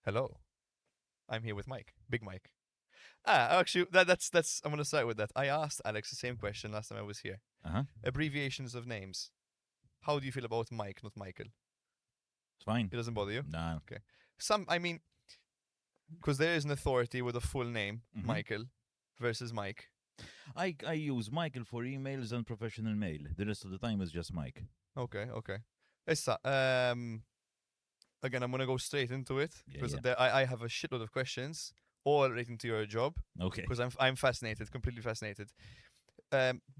Hello, I'm here with Mike, Big Mike. Actually, that's. I'm gonna start with that. I asked Alex the same question last time I was here. Uh-huh. Abbreviations of names. How do you feel about Mike, not Michael? It's fine. It doesn't bother you? Nah. Okay. I mean, because there is an authority with a full name, hmm Michael, versus Mike. I use Michael for emails and professional mail. The rest of the time is just Mike. Okay, okay. Again, I'm gonna go straight into it Yeah, because yeah. I have a shitload of questions, all relating to your job, Okay. because I'm fascinated, completely fascinated.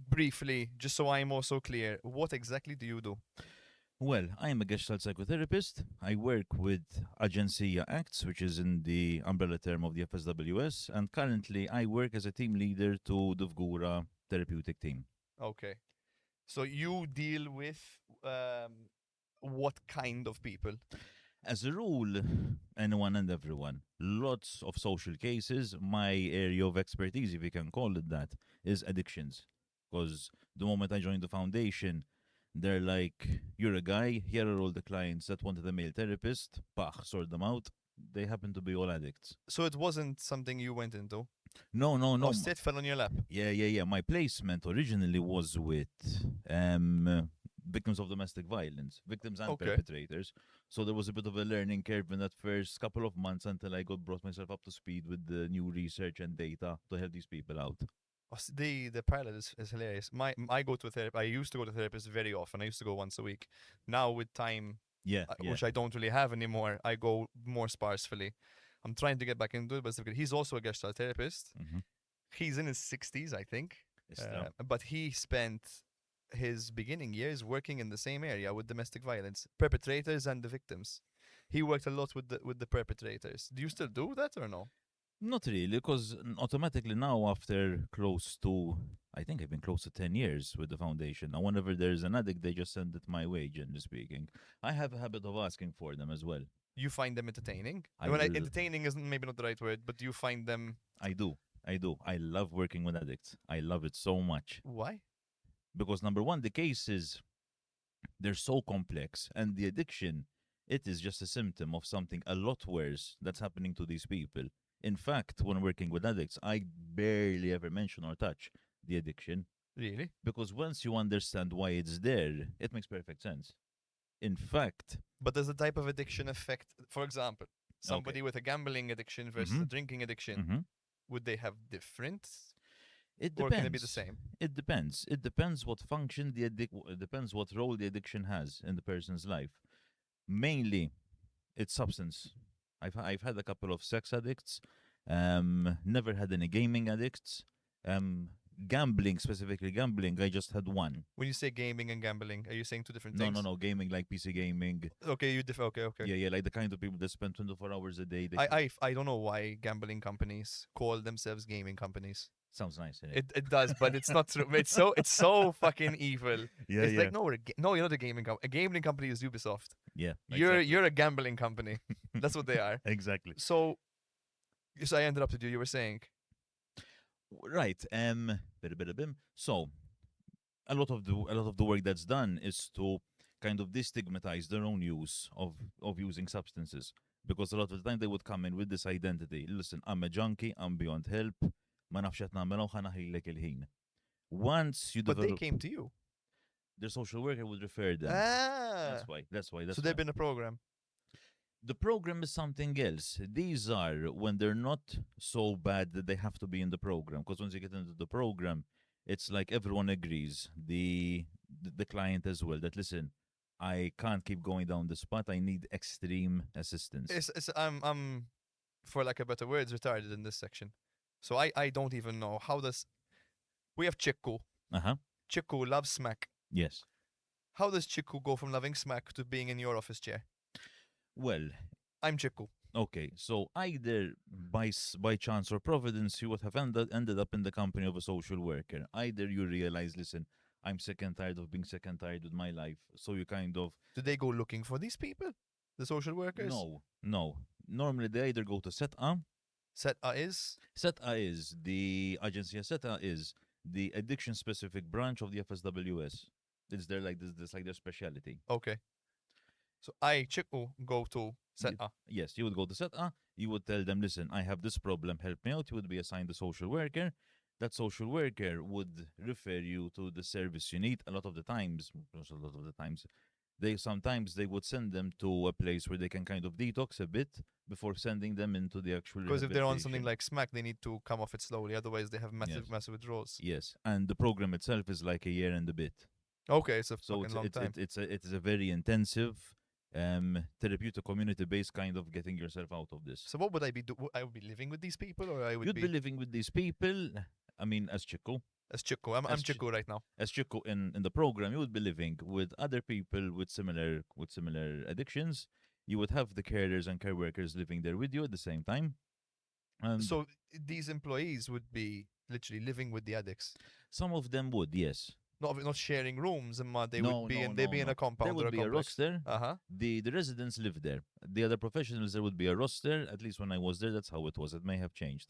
Briefly, just so I'm also clear, what exactly do you do? Well, I am a Gestalt psychotherapist. I work with Agencia Acts, which is in the umbrella term of the FSWS, and currently I work as a team leader to the Vgura therapeutic team. Okay, so you deal with what kind of people? As a rule, anyone and everyone. Lots of social cases. My area of expertise, if you can call it that, is addictions. Because the moment I joined the foundation, they're like, you're a guy, here are all the clients that wanted a male therapist, pach, sort them out. They happen to be all addicts. So it wasn't something you went into. No, no, Oh, no. sit fell on your lap. Yeah, yeah, yeah. My placement originally was with um, victims of domestic violence, victims and Okay. perpetrators. So there was a bit of a learning curve in that first couple of months until I got brought myself up to speed with the new research and data to help these people out. The parallel is hilarious. I go to a therapist. I used to go to a therapist very often. I used to go once a week. Now with time, Yeah, yeah. which I don't really have anymore, I go more sparsely. I'm trying to get back into it, but he's also a Gestalt therapist. Mm-hmm. He's in his 60s, I think, Islam. but he spent his beginning years working in the same area with domestic violence perpetrators and the victims. He worked a lot with the perpetrators. Do you still do that or no? Not really, because automatically now, after close to, I think I've been close to 10 years with the foundation. Now, whenever there's an addict, they just send it my way, generally speaking. I have a habit of asking for them as well. You find them entertaining? I l- Entertaining isn't maybe not the right word, but do you find them I do. I do. I love working with addicts. I love it so much. why? Because number one, the cases, they're so complex. And the addiction, it is just a symptom of something a lot worse that's happening to these people. In fact, when working with addicts, I barely ever mention or touch the addiction. Really? Because once you understand why it's there, it makes perfect sense. In fact, But does the type of addiction affect, for example, okay. somebody with a gambling addiction versus Mm-hmm. a drinking addiction? Mm-hmm. Would they have different, It or can it be the depends. same? It depends. It depends what function it depends what role the addiction has in the person's life. Mainly, it's substance. I've had a couple of sex addicts. Never had any gaming addicts. Um, Gambling, specifically gambling, I just had one. When you say gaming and gambling, are you saying two different No, no, things? no, gaming like PC gaming. Okay, you okay, okay. Yeah, yeah, like the kind of people that spend 24 hours a day. I don't know why gambling companies call themselves gaming companies. Sounds nice, innit? It does, but it's not true. It's so fucking evil. Yeah, It's yeah, like no, you're not a gaming company. A gaming company is Ubisoft. yeah, You're exactly. you're a gambling company. That's what they are. Exactly. So, I interrupted you. You were saying, Right. Bim. So a lot of the work that's done is to kind of destigmatize their own use of using substances, because a lot of the time they would come in with this identity. Listen, I'm a junkie. I'm beyond help. Ma nafx qed nagħmel u ħanaħlilek il-ħin. Once you but they develop, came to you. their social worker would refer them. Ah, That's why. That's why. so That's they've why. been a program. The program is something else. These are when they're not so bad that they have to be in the program. Because once you get into the program, it's like everyone agrees, the client as well, that listen, I can't keep going down the spot. I need extreme assistance. I'm for lack of better words retarded in this section. So I don't even know how does we have Chiku. Uh huh. Chiku loves smack. Yes. How does Chiku go from loving smack to being in your office chair? Well, I'm Chiku. okay. So either by chance or providence, you would have ended up in the company of a social worker. Either you realize, listen, I'm sick and tired of being sick and tired with my life. So you kind of Do they go looking for these people? The social workers? no, no. Normally they either go to SETA. Set is SETA is the agency. SETA is the addiction specific branch of the FSWS. It's their like this like their specialty. okay. So I Chiku go to Set up. Yes, you would go to SETA, you would tell them, listen, I have this problem, help me out. You would be assigned a social worker. That social worker would refer you to the service you need. A lot of the times, not a lot of the times, they would send them to a place where they can kind of detox a bit before sending them into the actual Because if they're on something rehabilitation. like smack, they need to come off it slowly. Otherwise, they have massive, Yes, massive withdrawals. yes, and the program itself is like a year and a bit. Okay, it's a So fucking long time. it is a very intensive, therapeutic community based kind of getting yourself out of this. So what would I be do? I would be living with these people, or I would You'd be be living with these people. I mean, as Chico, as Chico. I'm as Ch- Chico right now. as Chico in the program, you would be living with other people with similar addictions. You would have the carers and care workers living there with you at the same time, and So these employees would be literally living with the addicts, some of them would, yes. not sharing rooms, and they would No, be no, in they'd no, be in no. a There compound or would a be a complex. roster. Uh-huh. The residents live there. The other professionals, there would be a roster. At least when I was there, that's how it was. It may have changed.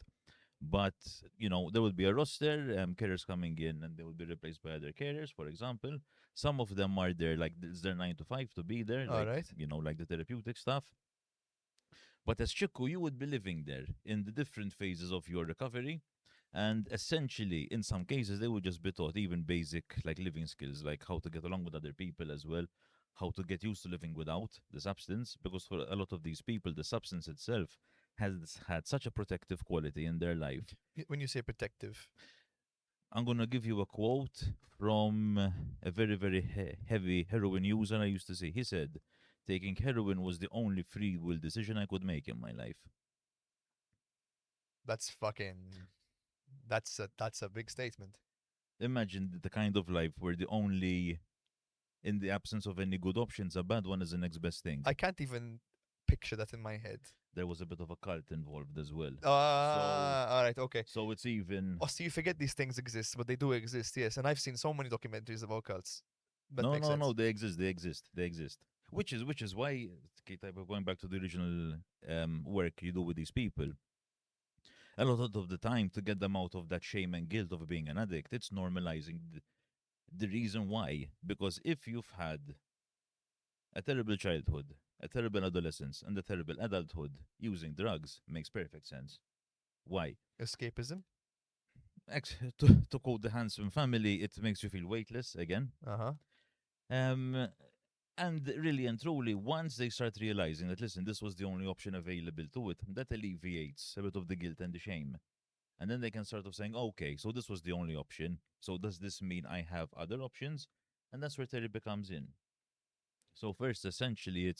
But, there would be a roster, carers coming in and they would be replaced by other carers, for example. Some of them are there, like it's their 9 to 5 to be there, All like, right. like the therapeutic stuff. But as Chiku, you would be living there in the different phases of your recovery. And essentially, in some cases, they would just be taught even basic like living skills, like how to get along with other people as well, how to get used to living without the substance. Because for a lot of these people, the substance itself has had such a protective quality in their life. When you say protective, I'm going to give you a quote from a very, very heavy heroin user I used to say. He said, taking heroin was the only free will decision I could make in my life. that's fucking that's a big statement. Imagine the kind of life where the only, in the absence of any good options, a bad one is the next best thing. I can't even picture that in my head. There was a bit of a cult involved as well. All right, okay. So it's even. Oh, so you forget these things exist, but they do exist, yes. And I've seen so many documentaries about cults. That No, makes no, no, sense. they exist, they exist, they exist. Which is why, okay, type of going back to the original work you do with these people, a lot of the time to get them out of that shame and guilt of being an addict, it's normalizing the reason why. Because if you've had a terrible childhood, a terrible adolescence, and a terrible adulthood, using drugs makes perfect sense. Why? Escapism. To quote the Handsome Family, it makes you feel weightless again. Uh-huh. Um, and really and truly, once they start realizing that, listen, this was the only option available to it, that alleviates a bit of the guilt and the shame. And then they can start of saying, okay, so this was the only option. So does this mean I have other options? And that's where therapy comes in. So first, essentially,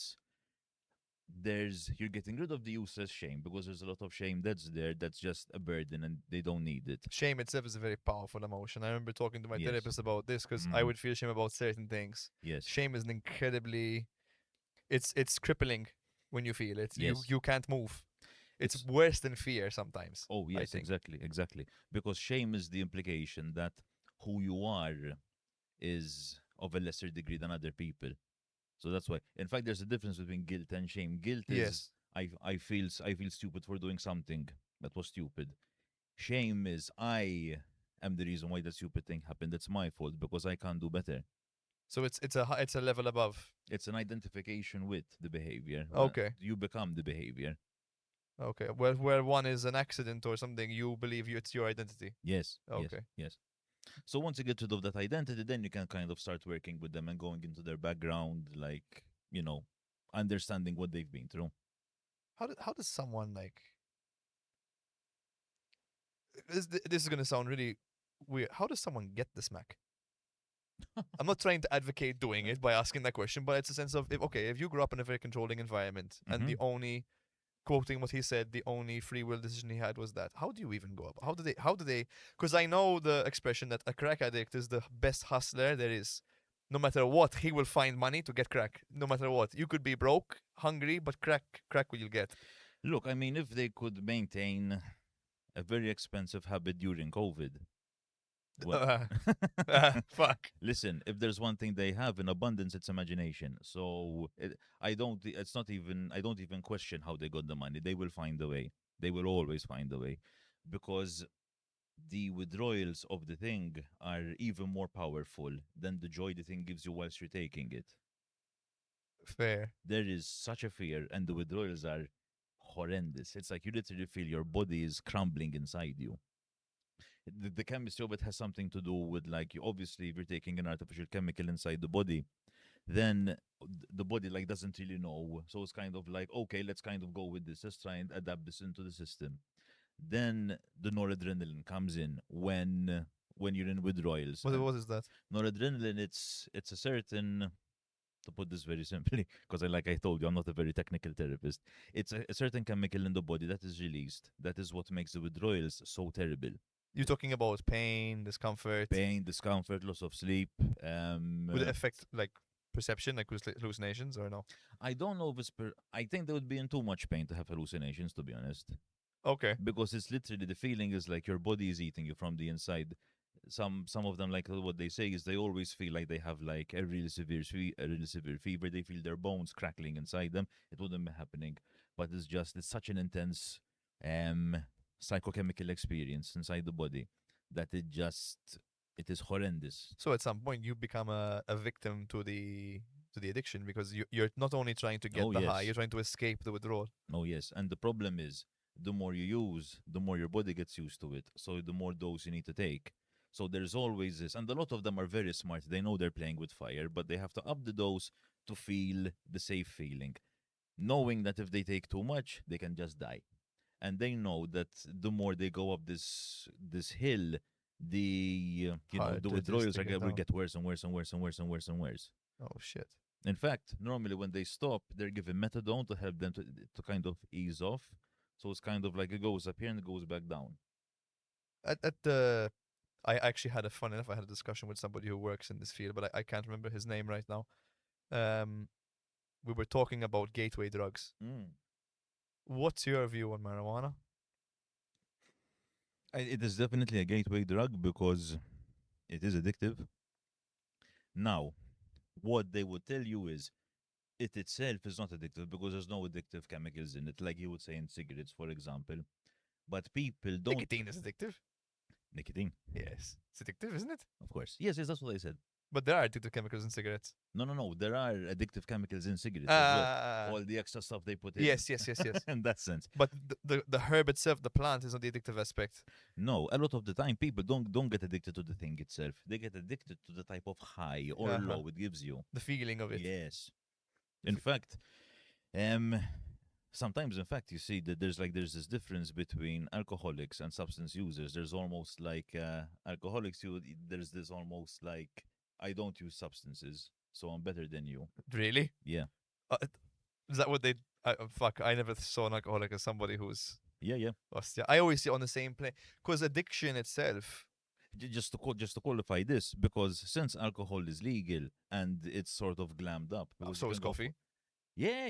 you're getting rid of the useless shame because there's a lot of shame that's there that's just a burden and they don't need it. Shame itself is a very powerful emotion. I remember talking to my Yes. therapist about this because I Mhm. would feel shame about certain things. Yes. Shame is an incredibly it's crippling when you feel it. You Yes. you can't move. It's It's worse than fear sometimes. Oh I yes, think. exactly, exactly. Because shame is the implication that who you are is of a lesser degree than other people. So that's why. In fact, there's a difference between guilt and shame. Guilt is Yes. I feel stupid for doing something that was stupid. Shame is I am the reason why that stupid thing happened. It's my fault because I can't do better. So it's a level above. It's an identification with the behavior. Okay. You become the behavior. Okay. Where one is an accident or something, you believe it's your identity. Yes. Yes. Okay. Yes. So once you get rid of that identity, then you can kind of start working with them and going into their background, like, understanding what they've been through. How does someone like this is gonna sound really weird. How does someone get the smack? I'm not trying to advocate doing it by asking that question, but it's a sense of if you grew up in a very controlling environment and the Mhm. only quoting what he said, the only free will decision he had was that. How do you even go up? How do they because I know the expression that a crack addict is the best hustler there is. No matter what, he will find money to get crack. No matter what. You could be broke, hungry, but crack will you get. Look, I mean, if they could maintain a very expensive habit during COVID, well, Fuck. listen, if there's one thing they have in abundance, it's imagination. So I don't even question how they got the money. They will find a way. They will always find a way because the withdrawals of the thing are even more powerful than the joy the thing gives you whilst you're taking it. Fair. There is such a fear, and the withdrawals are horrendous. It's like you literally feel your body is crumbling inside you. The chemistry of it has something to do with, like, you obviously, if you're taking an artificial chemical inside the body, then the body like doesn't really know. So it's kind of like, okay, let's kind of go with this. Let's try and adapt this into the system. Then the noradrenaline comes in when you're in withdrawals. And What is that? noradrenaline, it's a certain, to put this very simply, because like I told you, I'm not a very technical therapist. It's a certain chemical in the body that is released. That is what makes the withdrawals so terrible. You're talking about pain, discomfort. Pain, discomfort, loss of sleep. Would it affect like perception, like hallucinations, or no? I don't know if it's I think they would be in too much pain to have hallucinations, to be honest. Okay. Because it's literally, the feeling is like your body is eating you from the inside. Some of them, like what they say is they always feel like they have like a really severe fever. They feel their bones crackling inside them. It wouldn't be happening, but it's such an intense um psychochemical experience inside the body that it is horrendous. So at some point you become a victim to the addiction because you're not only trying to get Oh the high, yes. you're trying to escape the withdrawal. Oh yes, and the problem is the more you use, the more your body gets used to it. So the more dose you need to take. So there's always this, and a lot of them are very smart. They know they're playing with fire, but they have to up the dose to feel the safe feeling, knowing that if they take too much, they can just die. And they know that the more they go up this hill, the Harder it is withdrawals to are get will down. get worse and worse and worse and worse and worse and worse. Oh shit. In fact, normally when they stop, they're given methadone to help them to kind of ease off. So it's kind of like it goes up here and it goes back down. At the I actually had a fun enough. I had a discussion with somebody who works in this field, but I can't remember his name right now. Um, we were talking about gateway drugs. Mm. What's your view on marijuana? It is definitely a gateway drug because it is addictive. Now, what they would tell you is it itself is not addictive because there's no addictive chemicals in it, like you would say in cigarettes, for example. But people don't. Nicotine is addictive. Nicotine, Yes, it's addictive, isn't it? of course. Yes, yes, that's what I said. But there are addictive chemicals in cigarettes. No. There are addictive chemicals in cigarettes as well. All the extra stuff they put in. yes, yes, yes, yes. In that sense. But the herb itself, the plant, is not the addictive aspect. No, a lot of the time people don't get addicted to the thing itself. They get addicted to the type of high or Uh-huh. low it gives you. The feeling of it. Yes. In fact, um sometimes in fact you see that there's this difference between alcoholics and substance users. There's almost like alcoholics there's this almost like, I don't use substances, so I'm better than you. Really? Yeah. Is that what they? Fuck! I never saw an alcoholic as somebody who's. Yeah. Yeah, I always see it on the same plane because addiction itself. Just to qualify this, because since alcohol is legal and it's sort of glammed up, because So you is can go coffee. Yeah.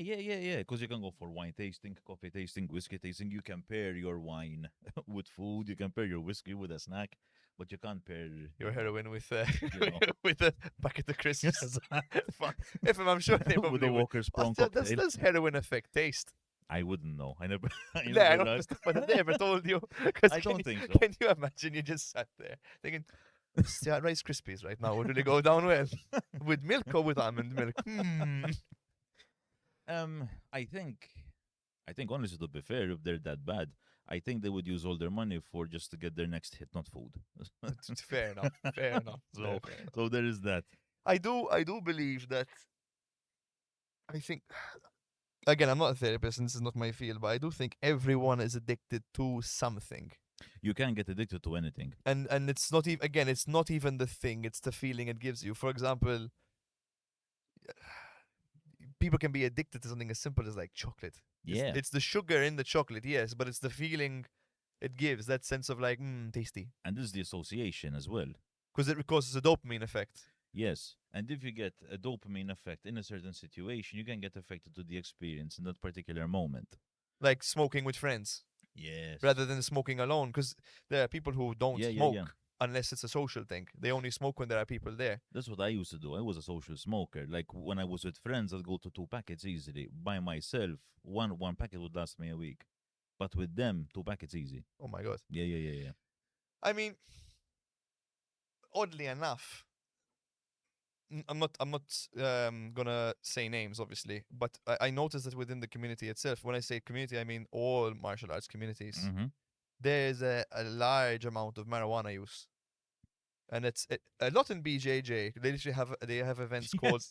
Because you can go for wine tasting, coffee tasting, whiskey tasting. You can pair your wine with food. You can pair your whiskey with a snack, but you can't pair Your heroin with You know. with a packet of crisps. Fuck. If I'm sure they probably with a would. Walker's Prawn Does cocktail. does heroin affect taste? I wouldn't know. I never. I Yeah, I never don't had- understand, but have they ever told you? 'Cause I can don't you- think so. Can you imagine you just sat there thinking, yeah, Rice Krispies right now would really go down well with milk or with almond milk? I think, honestly, to be fair, if they're that bad, I think they would use all their money for just to get their next hit, not food. Fair enough. Fair enough. So- fair enough. So there is that. I do believe that. I think again, I'm not a therapist, and this is not my field, but I do think everyone is addicted to something, You can get addicted to anything. and it's not even again, it's not even the thing; it's the feeling it gives you. For example, people can be addicted to something as simple as like chocolate. Yeah. It's the sugar in the chocolate, yes, but it's the feeling it gives, that sense of like, tasty, And this is the association as well. because it causes a dopamine effect. Yes. And if you get a dopamine effect in a certain situation, you can get affected to the experience in that particular moment. Like smoking with friends Yes. rather than smoking alone, because there are people who don't Yeah, yeah, smoke yeah. unless it's a social thing. They only smoke when there are people there. That's what I used to do. I was a social smoker. Like when I was with friends, I'd go to 2 packets easily. By myself, one packet would last me a week. But with them, 2 packets easy. Oh my god. Yeah. I mean, oddly enough, I'm not gonna say names, obviously, but I noticed that within the community itself. When I say community, I mean all martial arts communities. Mm-hmm. There is a large amount of marijuana use, and a lot in BJJ. They have events called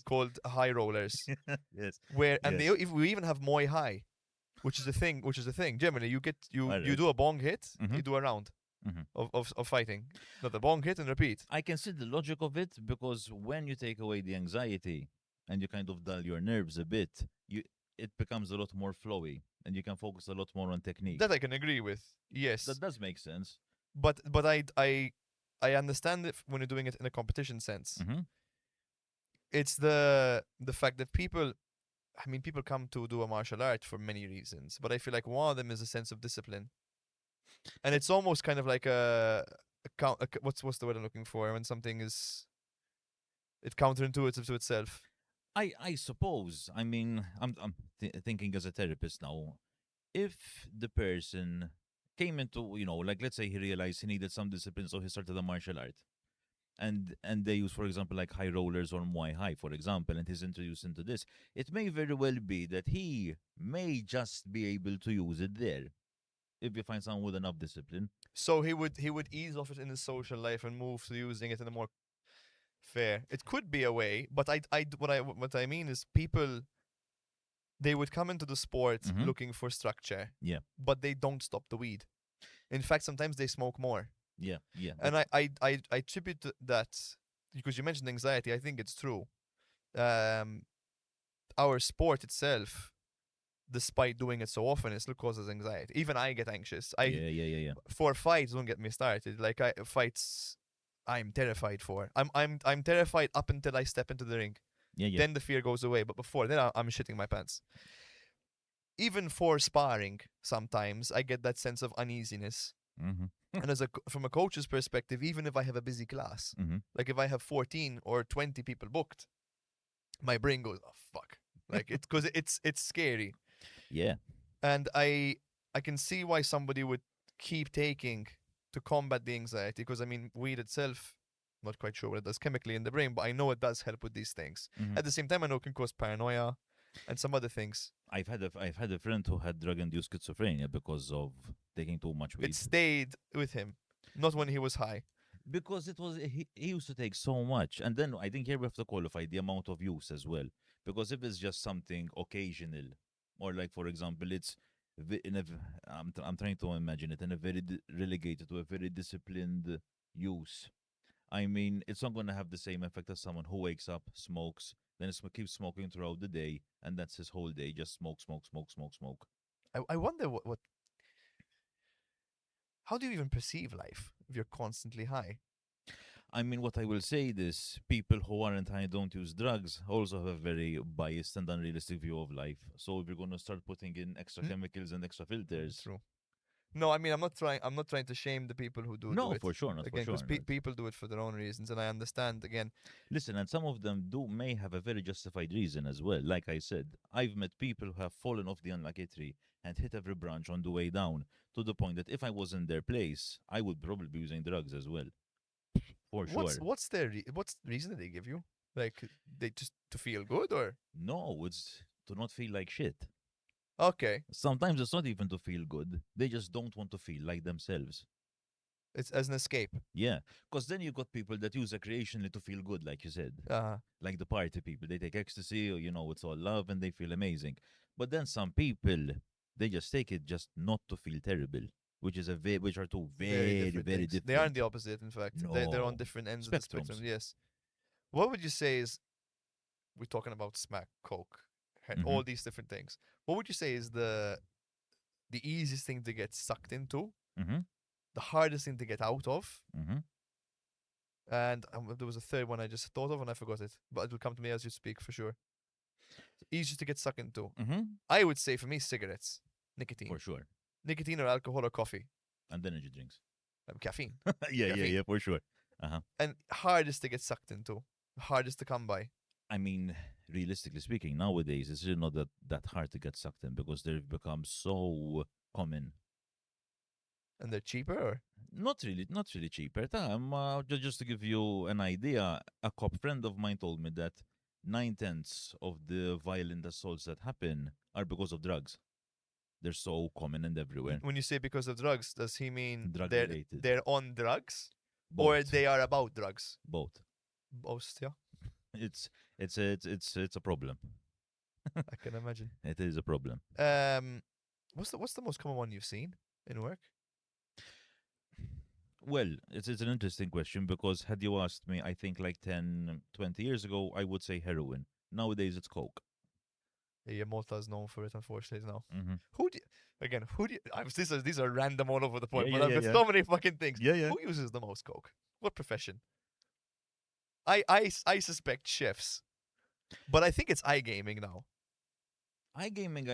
Yes. high rollers, Yes. where and they Yes. if we even have Muay Thai, which is the thing. Which is the thing. Generally, All you right. do a bong hit, Mm-hmm. you do a round Mm-hmm. of fighting, not a bong hit and repeat. I can see the logic of it because when you take away the anxiety and you kind of dull your nerves a bit, it becomes a lot more flowy and you can focus a lot more on technique. That I can agree with. That Yes, does make sense. but I understand it when you're doing it in a competition sense. Mm-hmm. It's the fact that people, I mean, people come to do a martial art for many reasons, but I feel like one of them is a sense of discipline, and it's almost kind of like what's the word I'm looking for when something is it counterintuitive to itself. I suppose. I mean, I'm thinking as a therapist now. If the person came into, like let's say he realized he needed some discipline, so he started a martial art, and they use, for example, like high rollers or Muay Thai, for example, and he's introduced into this, it may very well be that he may just be able to use it there if you find someone with enough discipline. So he would ease off it in his social life and move to using it in a more fair. It could be a way, but what I mean is people, they would come into the sport Mm-hmm. looking for structure, Yeah, but they don't stop the weed. In fact, sometimes they smoke more. yeah, yeah. And I attribute that because you mentioned anxiety. I think it's true. Um, our sport itself, despite doing it so often, it still causes anxiety. Even I get anxious. Yeah, yeah, yeah, yeah. For fights, don't get me started. Like fights, I'm terrified for. I'm terrified up until I step into the ring. Yeah, yeah. Then the fear goes away. But before then, I'm shitting my pants. Even for sparring, sometimes I get that sense of uneasiness. Mm-hmm. And from a coach's perspective, even if I have a busy class, Mm-hmm. like if I have 14 or 20 people booked, my brain goes, oh fuck, like it's because it's scary, Yeah. and I can see why somebody would keep taking to combat the anxiety. Because I mean, weed itself, not quite sure what it does chemically in the brain, but I know it does help with these things. Mm-hmm. At the same time, I know it can cause paranoia and some other things. I've had a friend who had drug-induced schizophrenia because of taking too much It weed. stayed with him, not when he was high. Because he used to take so much, and then I think here we have to qualify the amount of use as well. Because if it's just something occasional, or like for example, it's I'm trying to imagine it in a very relegated to a very disciplined use. I mean, it's not going to have the same effect as someone who wakes up, smokes, then keeps smoking throughout the day, and that's his whole day, just smoke, smoke, smoke, smoke, smoke. I wonder what how do you even perceive life if you're constantly high? I mean, what I will say is people who aren't high don't use drugs also have a very biased and unrealistic view of life. So if you're going to start putting in extra Hmm? chemicals and extra filters, True. No, I mean I'm not trying to shame the people who do no, it for sure not, for again, sure because not. people do it for their own reasons, and I understand again. Listen, and some of them may have a very justified reason as well. Like I said, I've met people who have fallen off the unlucky tree and hit every branch on the way down to the point that if I was in their place, I would probably be using drugs as well, for What's sure. what's their what's the reason that they give you? Like they just to feel good or No, it's to not feel like shit. okay, Sometimes it's not even to feel good. They just don't want to feel like themselves. it's as an escape. Yeah, because then you got people that use recreationally to feel good, like you said, Uh like the party people. They take ecstasy, or it's all love, and they feel amazing. But then some people, they just take it just not to feel terrible, which are two Very very different very things. They aren't different. the opposite, in fact. They're on No different ends of the spectrum. spectrums. Yes. What would you say is we're talking about smack, coke, and Mm-hmm. all these different things. What would you say is the easiest thing to get sucked into, Mm-hmm. the hardest thing to get out of, Mm-hmm. and there was a third one I just thought of and I forgot it, but it will come to me as you speak for sure. Easiest to get sucked into. Mm-hmm. I would say for me, cigarettes, nicotine, For sure. nicotine or alcohol or coffee, And energy drinks. caffeine, Yeah, yeah, caffeine, yeah, for sure. Uh-huh. and hardest to get sucked into, hardest to come by, I mean, realistically speaking, nowadays it's really not that hard to get sucked in because they've become so common. and they're cheaper. Or Not really cheaper. Just to give you an idea, a cop friend of mine told me that 9/10 of the violent assaults that happen are because of drugs. They're so common and everywhere. When you say because of drugs, does he mean Drug related. they're on drugs or Both. they are about drugs? Both. Both, yeah. It's it's a problem. I can imagine. It is a problem. What's the most common one you've seen in work? Well, it's an interesting question because had you asked me, I think like 10, 20 years ago, I would say heroin. Nowadays, it's coke. Yeah, Malta is known for it, unfortunately, now. Mm-hmm. Who do you, these are random all over the point, Yeah, but yeah, I've yeah, got yeah. so many fucking things. Yeah, yeah. Who uses the most coke? What profession? I suspect chefs, but I think it's iGaming now. iGaming,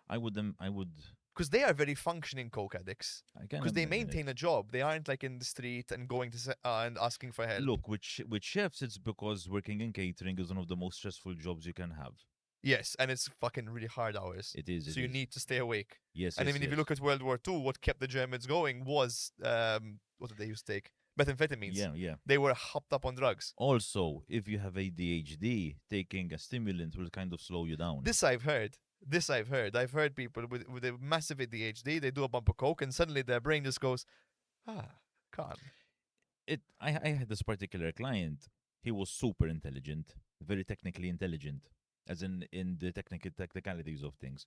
I would, Because they are very functioning coke addicts. I can Because they imagine maintain it. a job. They aren't like in the street and going to and asking for help. Look, with chefs, it's because working in catering is one of the most stressful jobs you can have. Yes, and it's fucking really hard hours. It is. So you need to stay awake. Yes, And yes, I mean, if you yes. look at World War II, what kept the Germans going was what did they used to take? Methamphetamines. Yeah, yeah. They were hopped up on drugs. Also, if you have ADHD, taking a stimulant will kind of slow you down. This I've heard. I've heard people with a massive ADHD, they do a bump of coke, and suddenly their brain just goes, calm. I had this particular client. He was super intelligent, very technically intelligent, as in the technicalities of things.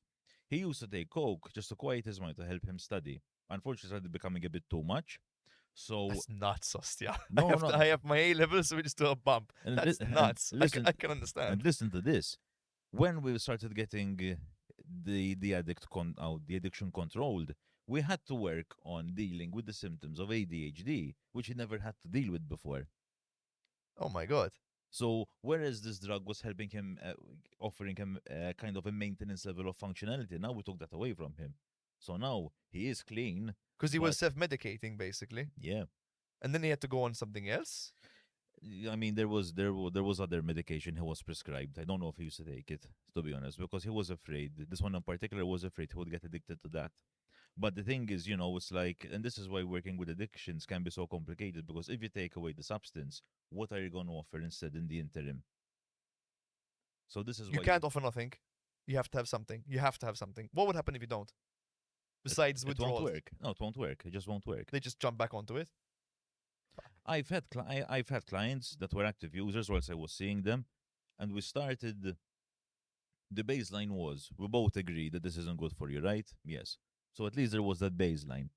He used to take coke just to quiet his mind to help him study. Unfortunately, it started becoming a bit too much. So That's nuts, Ostia. No, no. I have my A levels, so we just do a bump. and That's li- and nuts. listen, I can understand. and listen to this. When we started getting the addiction controlled, we had to work on dealing with the symptoms of ADHD, which he never had to deal with before. Oh my god. So whereas this drug was helping him, offering him kind of a maintenance level of functionality, now we took that away from him. So now he is clean. Because he was But- self-medicating, basically. Yeah. And then he had to go on something else. I mean, there was other medication he was prescribed. I don't know if he used to take it, to be honest, because he was afraid. This one in particular was afraid he would get addicted to that. But the thing is, it's like, and this is why working with addictions can be so complicated, because if you take away the substance, what are you going to offer instead in the interim? So this is You why can't offer nothing. You have to have something. You have to have something. What would happen if you don't? Besides it withdrawals, won't work. No, it won't work. It just won't work. they just jump back onto it. I've had clients that were active users whilst I was seeing them, and we started. The baseline was we both agree that this isn't good for you, right? Yes. So at least there was that baseline.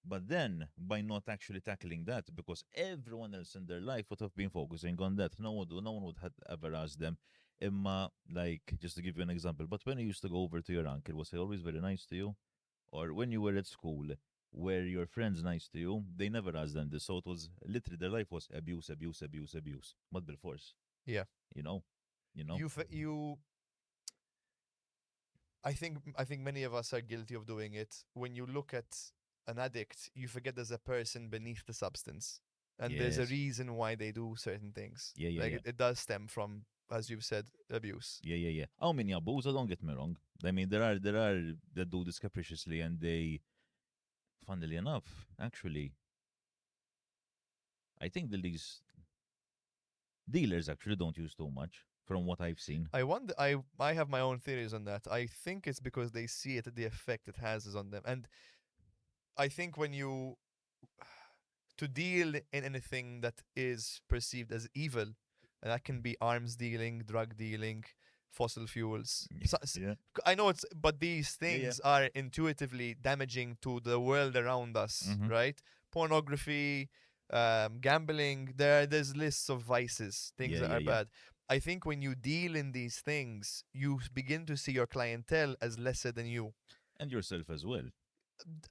But then, by not actually tackling that, because everyone else in their life would have been focusing on that, no one would have ever asked them, Emma, like, just to give you an example, but when you used to go over to your uncle, was he always very nice to you? Or when you were at school, were your friends nice to you? They never asked them this. So it was literally their life was abuse, abuse, abuse, abuse. But by force. Yeah. You know? You I think many of us are guilty of doing it. When you look at an addict, you forget there's a person beneath the substance. And there's a Yes. reason why they do certain things. Yeah, yeah, Like yeah. it does stem from, as you've said, abuse. Yeah. How many abuse? Don't get me wrong. I mean, there are that do this capriciously, and they, funnily enough, actually, I think these dealers actually don't use too much, from what I've seen. I wonder. I have my own theories on that. I think it's because they see it, the effect it has is on them, and I think when you to deal in anything that is perceived as evil, and that can be arms dealing, drug dealing, fossil fuels. Yeah. I know it's, but these Yeah, yeah. things are intuitively damaging to the world around us, Mhm. right? Pornography, gambling. There's lists of vices, things Yeah, that yeah, are yeah. bad. I think when you deal in these things, you begin to see your clientele as lesser than you. And yourself as well.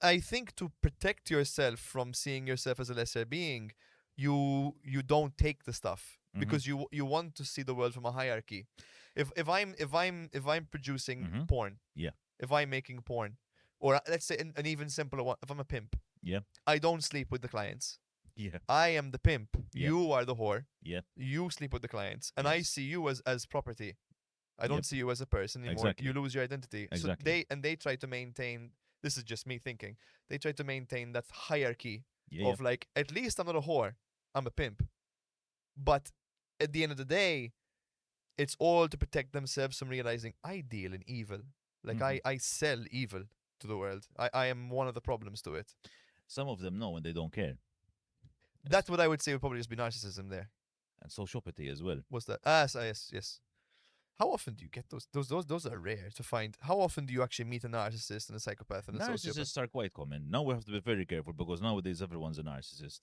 I think to protect yourself from seeing yourself as a lesser being, you don't take the stuff because you want to see the world from a hierarchy. If I'm producing porn, Yeah. if I'm making porn, or let's say an even simpler one, if I'm a pimp, Yeah. I don't sleep with the clients. Yeah. I am the pimp. Yeah. You are the whore. Yeah. You sleep with the clients, and I Yes. see you as property. I don't Yep. see you as a person anymore. Exactly. You lose your identity. Exactly. So they try to maintain this is just me thinking, they try to maintain that hierarchy Yeah, yeah. of like, at least I'm not a whore, I'm a pimp. But at the end of the day, it's all to protect themselves from realizing I deal in evil. Like Hmm. I sell evil to the world. I am one of the problems to it. Some of them know and they don't care. That's what I would say would probably just be narcissism there. And sociopathy as well. What's that? Ah, yes, yes. How often do you get those? Those are rare to find. How often do you actually meet a narcissist and a psychopath and a sociopath? Narcissists are quite common. Now we have to be very careful because nowadays everyone's a narcissist.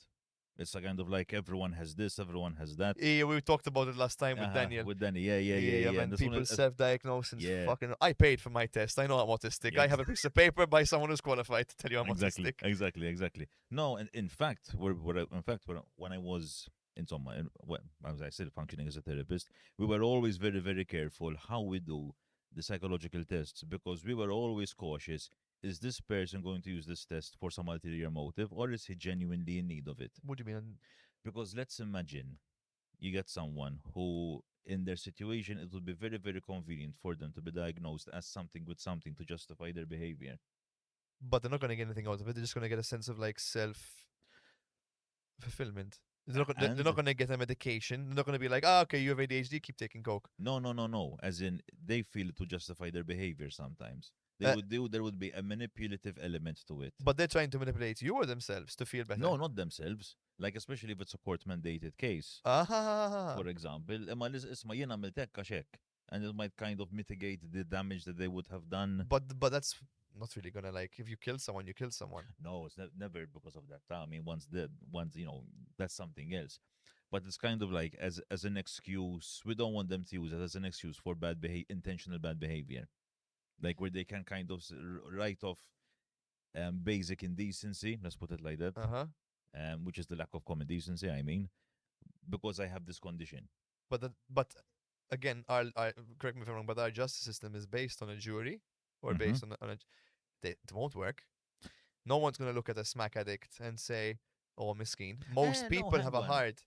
It's a kind of like everyone has this, everyone has that. Yeah, we talked about it last time with Daniel. With Danny, yeah. Man, And this people one, self-diagnose and yeah. fucking. I paid for my test. I know I'm autistic. Yeah, I have a piece of paper by someone who's qualified to tell you I'm exactly, autistic. exactly. No, and in fact, when I was in some, well, as I said, functioning as a therapist, we were always very, very careful how we do the psychological tests because we were always cautious. Is this person going to use this test for some ulterior motive, or is he genuinely in need of it? What do you mean? Because let's imagine you get someone who, in their situation, it would be very, very convenient for them to be diagnosed as something with something to justify their behavior. But they're not going to get anything out of it. They're just going to get a sense of like self fulfillment. They're not And going to get a medication. They're not going to be like, ah, okay, you have ADHD, keep taking coke. no. As in, they feel to justify their behavior sometimes. Uh, There would be a manipulative element to it. But they're trying to manipulate you or themselves to feel better. No, not themselves. Like, especially if it's a court mandated case. Ah, For example, isma jien għamilt hekk għax hekk. And it might kind of mitigate the damage that they would have done. but that's not really gonna like if you kill someone, you kill someone. No, it's never because of that. I mean, once dead, that's something else. But it's kind of like as an excuse. We don't want them to use it as an excuse for intentional bad behavior, like where they can kind of write off basic indecency. Let's put it like that, Uh huh. which is the lack of common decency. I mean, because I have this condition. But again, our correct me if I'm wrong, but our justice system is based on a jury or Mhm. based on a it won't work. No one's gonna look at a smack addict and say, "Oh, miskin." Most No, people have hang a on. heart.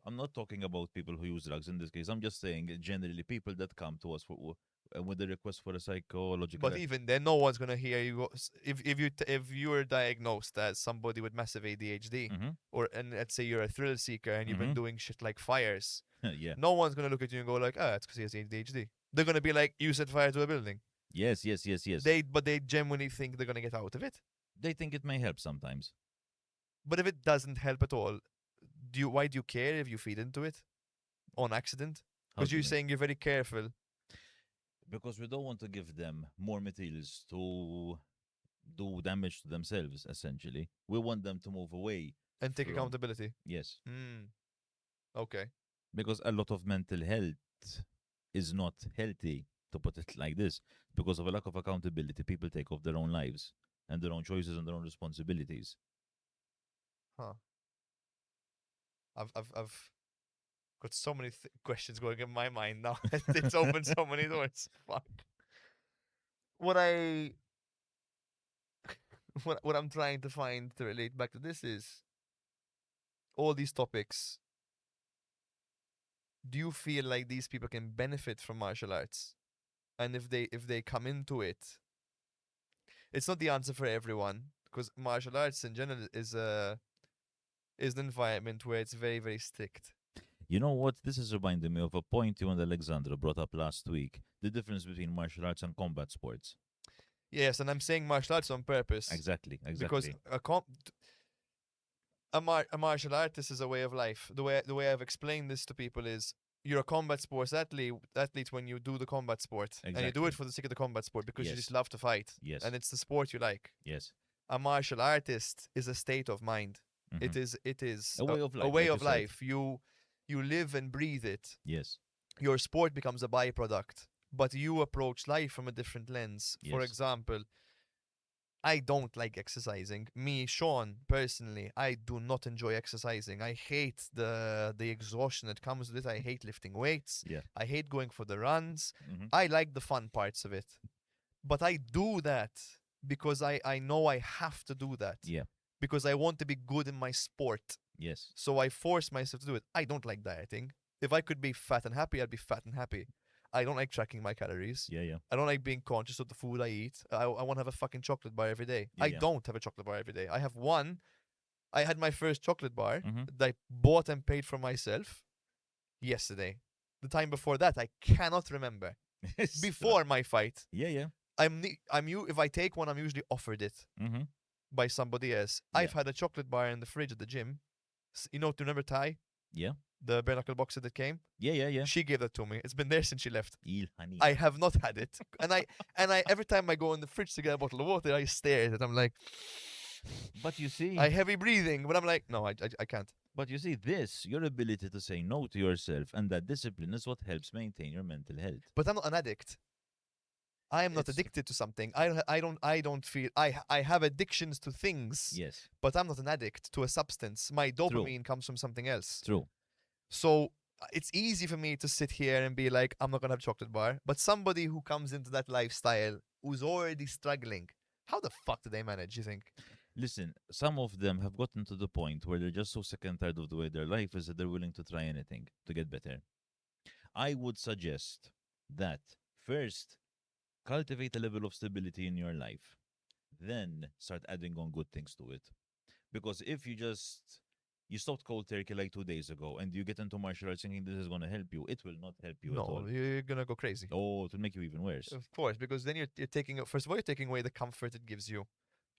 I'm not talking about people who use drugs in this case. I'm just saying generally people that come to us with a request for a psychological. But even then, no one's gonna hear you. If you were diagnosed as somebody with massive ADHD, Mhm. and let's say you're a thrill seeker and you've been Mhm. doing shit like fires, Yeah. no one's gonna look at you and go like, "Ah, it's because he has ADHD." They're gonna be like, "You set fire to a building." Yes. But they genuinely think they're gonna get out of it. They think it may help sometimes. But if it doesn't help at all, why do you care if you feed into it on accident? How Because do you you're mean? saying you're very careful. Because we don't want to give them more materials to do damage to themselves, essentially. We want them to move away And take from. accountability. Yes. Okay. Because a lot of mental health is not healthy, to put it like this. Because of a lack of accountability, people take off their own lives and their own choices and their own responsibilities. Huh. I've got so many questions going in my mind now. It's opened so many doors. Fuck. What I what I'm trying to find to relate back to this is all these topics. Do you feel like these people can benefit from martial arts? And if they come into it, it's not the answer for everyone because martial arts in general is an environment where it's very very strict. You know what? This is reminding me of a point you and Alexandra brought up last week, the difference between martial arts and combat sports. Yes, and I'm saying martial arts on purpose Exactly. because a martial artist is a way of life. The way I've explained this to people is you're a combat sports athlete when you do the combat sport and you do Exactly. it for the sake of the combat sport because you Yes. just love to fight Yes. and it's the sport you like. Yes. A martial artist is a state of mind. Mhm. It is A way of life, A way like of you said. life. You live and breathe it. Yes. Your sport becomes a byproduct, but you approach life from a different lens. For Yes. example, I don't like exercising. Me, Sean, personally, I do not enjoy exercising. I hate the exhaustion that comes with it. I hate lifting weights. Yeah. I hate going for the runs. Mhm. I like the fun parts of it. But I do that because I know I have to do that. Yeah. Because I want to be good in my sport. Yes. So I force myself to do it. I don't like dieting. If I could be fat and happy, I'd be fat and happy. I don't like tracking my calories. Yeah, yeah. I don't like being conscious of the food I eat. I want to have a fucking chocolate bar every day. Yeah, I yeah. don't have a chocolate bar every day. I have one. I had my first chocolate bar Mm-hmm. that I bought and paid for myself yesterday. The time before that, I cannot remember. Before my fight, Yeah, yeah. if I take one, I'm usually offered it Mm-hmm. by somebody else. Yeah. I've had a chocolate bar in the fridge at the gym. You know, do you remember Ty, Yeah. the bare knuckle boxer that came? Yeah, yeah, yeah. She gave that to me. It's been there since she left. Il honey. I have not had it, and I every time I go in the fridge to get a bottle of water, I stare at it. I'm like, But you see, I heavy breathing, but I'm like, no, I can't. but you see, this, your ability to say no to yourself and that discipline is what helps maintain your mental health. But I'm not an addict. I am not It's- addicted to something. I don't feel I have addictions to things, Yes, but I'm not an addict to a substance. My dopamine comes from something else. true. So it's easy for me to sit here and be like, I'm not gonna have a chocolate bar. But somebody who comes into that lifestyle who's already struggling, how the fuck do they manage? You think? Listen, some of them have gotten to the point where they're just so sick and tired of the way their life is that they're willing to try anything to get better. I would suggest that first, cultivate a level of stability in your life, then start adding on good things to it. Because if you stopped cold turkey like 2 days ago and you get into martial arts thinking this is going to help you, it will not help you at all. No, you're gonna go crazy. Oh, it will make you even worse. Of course, because then you're taking first of all you're taking away the comfort it gives you.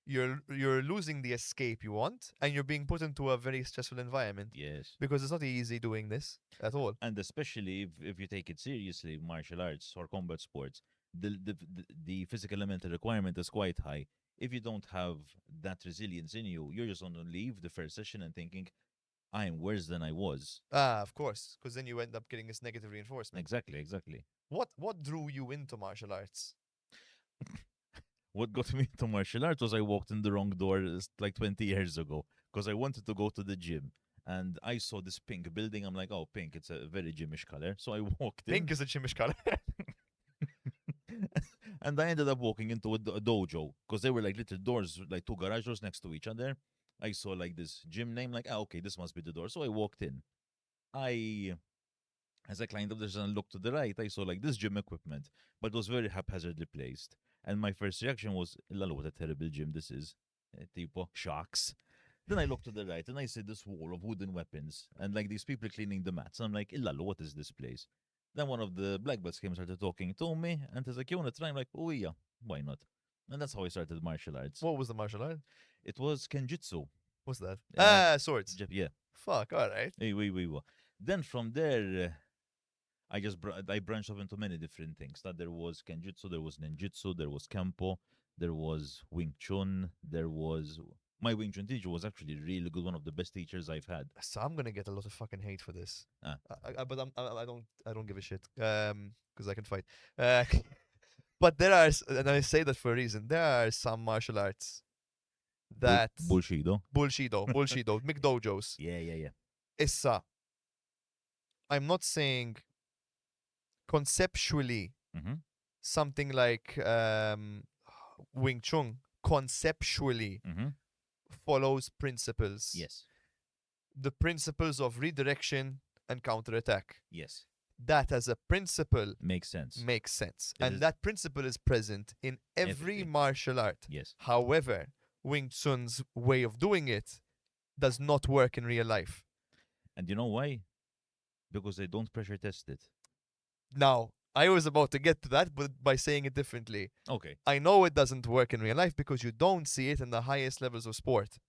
You're losing the escape you want, and you're being put into a very stressful environment Yes. because it's not easy doing this at all. And especially if you take it seriously, martial arts or combat sports, the physical and mental requirement is quite high. If you don't have that resilience in you, you're just going to leave the first session and thinking, I am worse than I was. Ah, of course, because then you end up getting this negative reinforcement. Exactly, exactly. What drew you into martial arts? What got me into martial arts was I walked in the wrong door like 20 years ago because I wanted to go to the gym and I saw this pink building. I'm like, oh, pink, it's a very gymish color. So I walked in. Pink is a chimish color. And I ended up walking into a dojo because they were like little doors, like two garage doors next to each other. I saw like this gym name, like, ah, okay, this must be the door. So I walked in. As I climbed up the stairs and looked to the right, I saw like this gym equipment, but it was very haphazardly placed. And my first reaction was, lalo, what a terrible gym this is. Tipo, shocks. Then I looked to the right and I see this wall of wooden weapons and like these people cleaning the mats. And I'm like, lalo, what is this place? Then one of the black belts came and started talking to me and he's like, you want to try? I'm like, oh yeah, why not? And that's how I started martial arts. What was the martial art? It was kenjutsu. What's that? Swords. Yeah. Fuck. All right. Hey, wait. Then from there, I branched off into many different things. That there was kenjutsu, there was ninjutsu, there was kempo, there was Wing Chun, there was my Wing Chun teacher was actually really good, one of the best teachers I've had. So I'm gonna get a lot of fucking hate for this. Ah. But I don't give a shit. Because I can fight. But there are, and I say that for a reason. There are some martial arts that Bullshido. bullshido, McDojos. Yeah. Issa, I'm not saying conceptually Mm-hmm. something like Wing Chun conceptually Mm-hmm. follows principles. Yes. The principles of redirection and counterattack. Yes. That as a principle Makes sense. makes sense. It And is- that principle is present in every Everything. martial art. Yes. However, Wing Chun's way of doing it does not work in real life. And you know why? Because they don't pressure test it. Now, I was about to get to that, but by saying it differently. Okay. I know it doesn't work in real life because you don't see it in the highest levels of sport.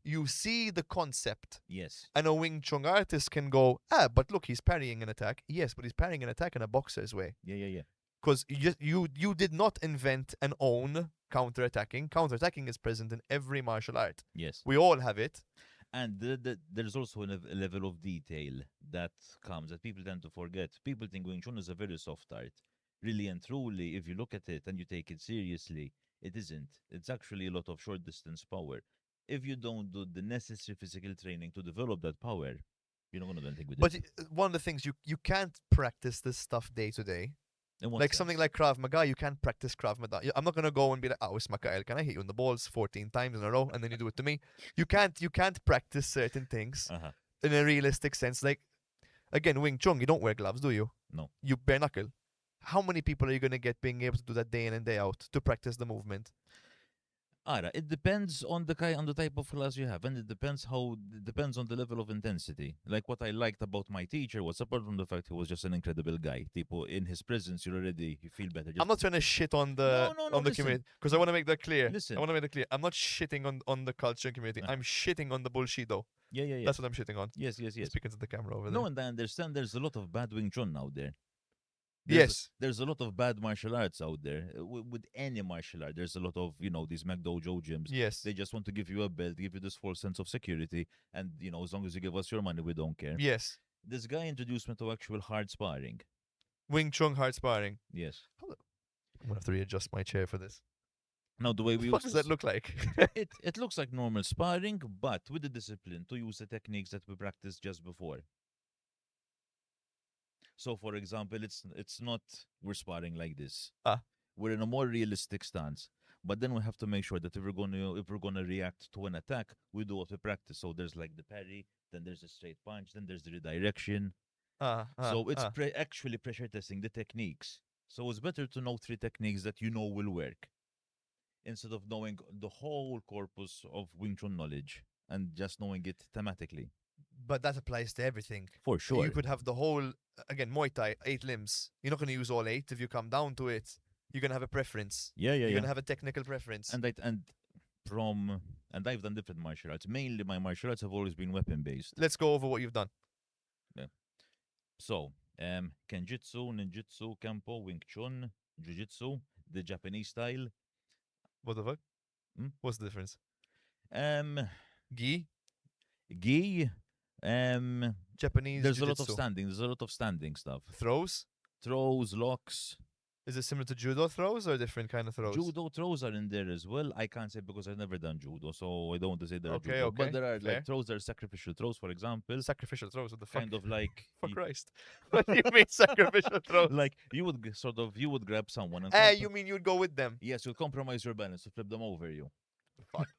You see the concept, Yes. and a Wing Chun artist can go, but look, he's parrying an attack. Yes, but he's parrying an attack in a boxer's way. Yeah. Because you did not invent and own counterattacking. Counterattacking is present in every martial art. Yes. We all have it. And there's also a level of detail that comes that people tend to forget. People think Wing Chun is a very soft art. Really and truly, if you look at it and you take it seriously, it isn't. It's actually a lot of short distance power. If you don't do the necessary physical training to develop that power, you're not going to do anything with But it. one of the things you can't practice this stuff day to day. In what Like sense? something like Krav Maga, you can't practice Krav Maga. I'm not gonna go and be like, "Oh, Ismail, can I hit you in the balls 14 times in a row?" And then you do it to me. You can't practice certain things Uh-huh. in a realistic sense. Like Again, Wing Chun, you don't wear gloves, do you? No. You bare knuckle. How many people are you going to get being able to do that day in and day out to practice the movement? Ara, it depends on the type of class you have, and it depends on the level of intensity. Like what I liked about my teacher was, apart from the fact he was just an incredible guy, tipo in his presence you feel better. I'm not trying to shit on No, the no, no. Listen, community because I want to make that clear. I listen. want to make that clear. I'm not shitting on the culture and community. I'm shitting on the Bushido. Yeah, yeah, yeah. That's what I'm shitting on. Yes, yes, yes. Speaking to the camera over No, there. and I understand there's a lot of bad Wing Chun out there. Yes. There's a lot of bad martial arts out there. With any martial art, there's a lot of, these McDojo gyms. Yes. They just want to give you a belt, give you this false sense of security, and, as long as you give us your money, we don't care. Yes. This guy introduced me to actual hard sparring. Wing Chun hard sparring. Yes. I'm gonna have to readjust my chair for this. Now, the way we What does that look like? it looks like normal sparring, but with the discipline to use the techniques that we practiced just before. So, for example, it's not we're sparring like this. We're in a more realistic stance. But then we have to make sure that if we're gonna react to an attack, we do what we practice. So there's like the parry, then there's the straight punch, then there's the redirection. So it's actually pressure testing the techniques. So it's better to know 3 techniques that you know will work, instead of knowing the whole corpus of Wing Chun knowledge and just knowing it thematically. But that applies to everything. For sure. You could have the whole, again, Muay Thai, 8 limbs. You're not going to use all 8. If you come down to it, you're going to have a preference. Yeah, You're going to have a technical preference. And I've done different martial arts. Mainly my martial arts have always been weapon based. Let's go over what you've done. Yeah. So, Kenjutsu, Ninjutsu, Kempo, Wing Chun, Jiu-Jitsu, the Japanese style. What the fuck? What's the difference? Gi? Gi. Japanese There's jiu-jitsu. There's a lot of standing stuff. Throws, locks. Is it similar to judo throws or different kind of throws? Judo throws are in there as well. I can't say because I've never done judo, so I don't want to say there are judo. Okay, but there are fair. like throws that are sacrificial throws, for example. Sacrificial throws, what the fuck? Kind of like For Christ. What do you mean sacrificial throws? like you would grab someone and you mean you'd go with them? yes, you'll compromise your balance to flip them over you. Fuck.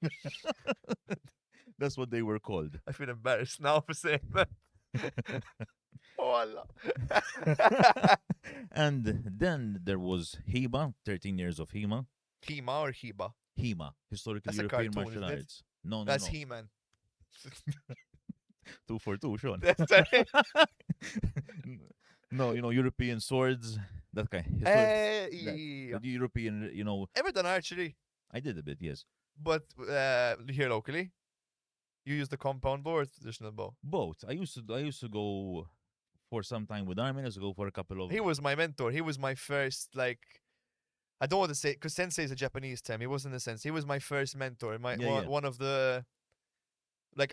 That's what they were called. I feel embarrassed now for saying that. Oh Allah. And then there was HEMA, 13 years of HEMA. Hema or Heba? HEMA, historical That's a European cartoon, martial isn't it? arts. No, That's no. He-Man. 2 for 2, Sean. That's No, European swords, that kind. yeah. The European, Ever done archery? I did a bit, yes. But here locally? You use the compound bow or traditional bow? Both. I used to go for some time with Armin. I used to go for a couple of. He was my mentor. He was my first, I don't want to say, because sensei is a Japanese term. He wasn't a sensei. He was my first mentor. One of the,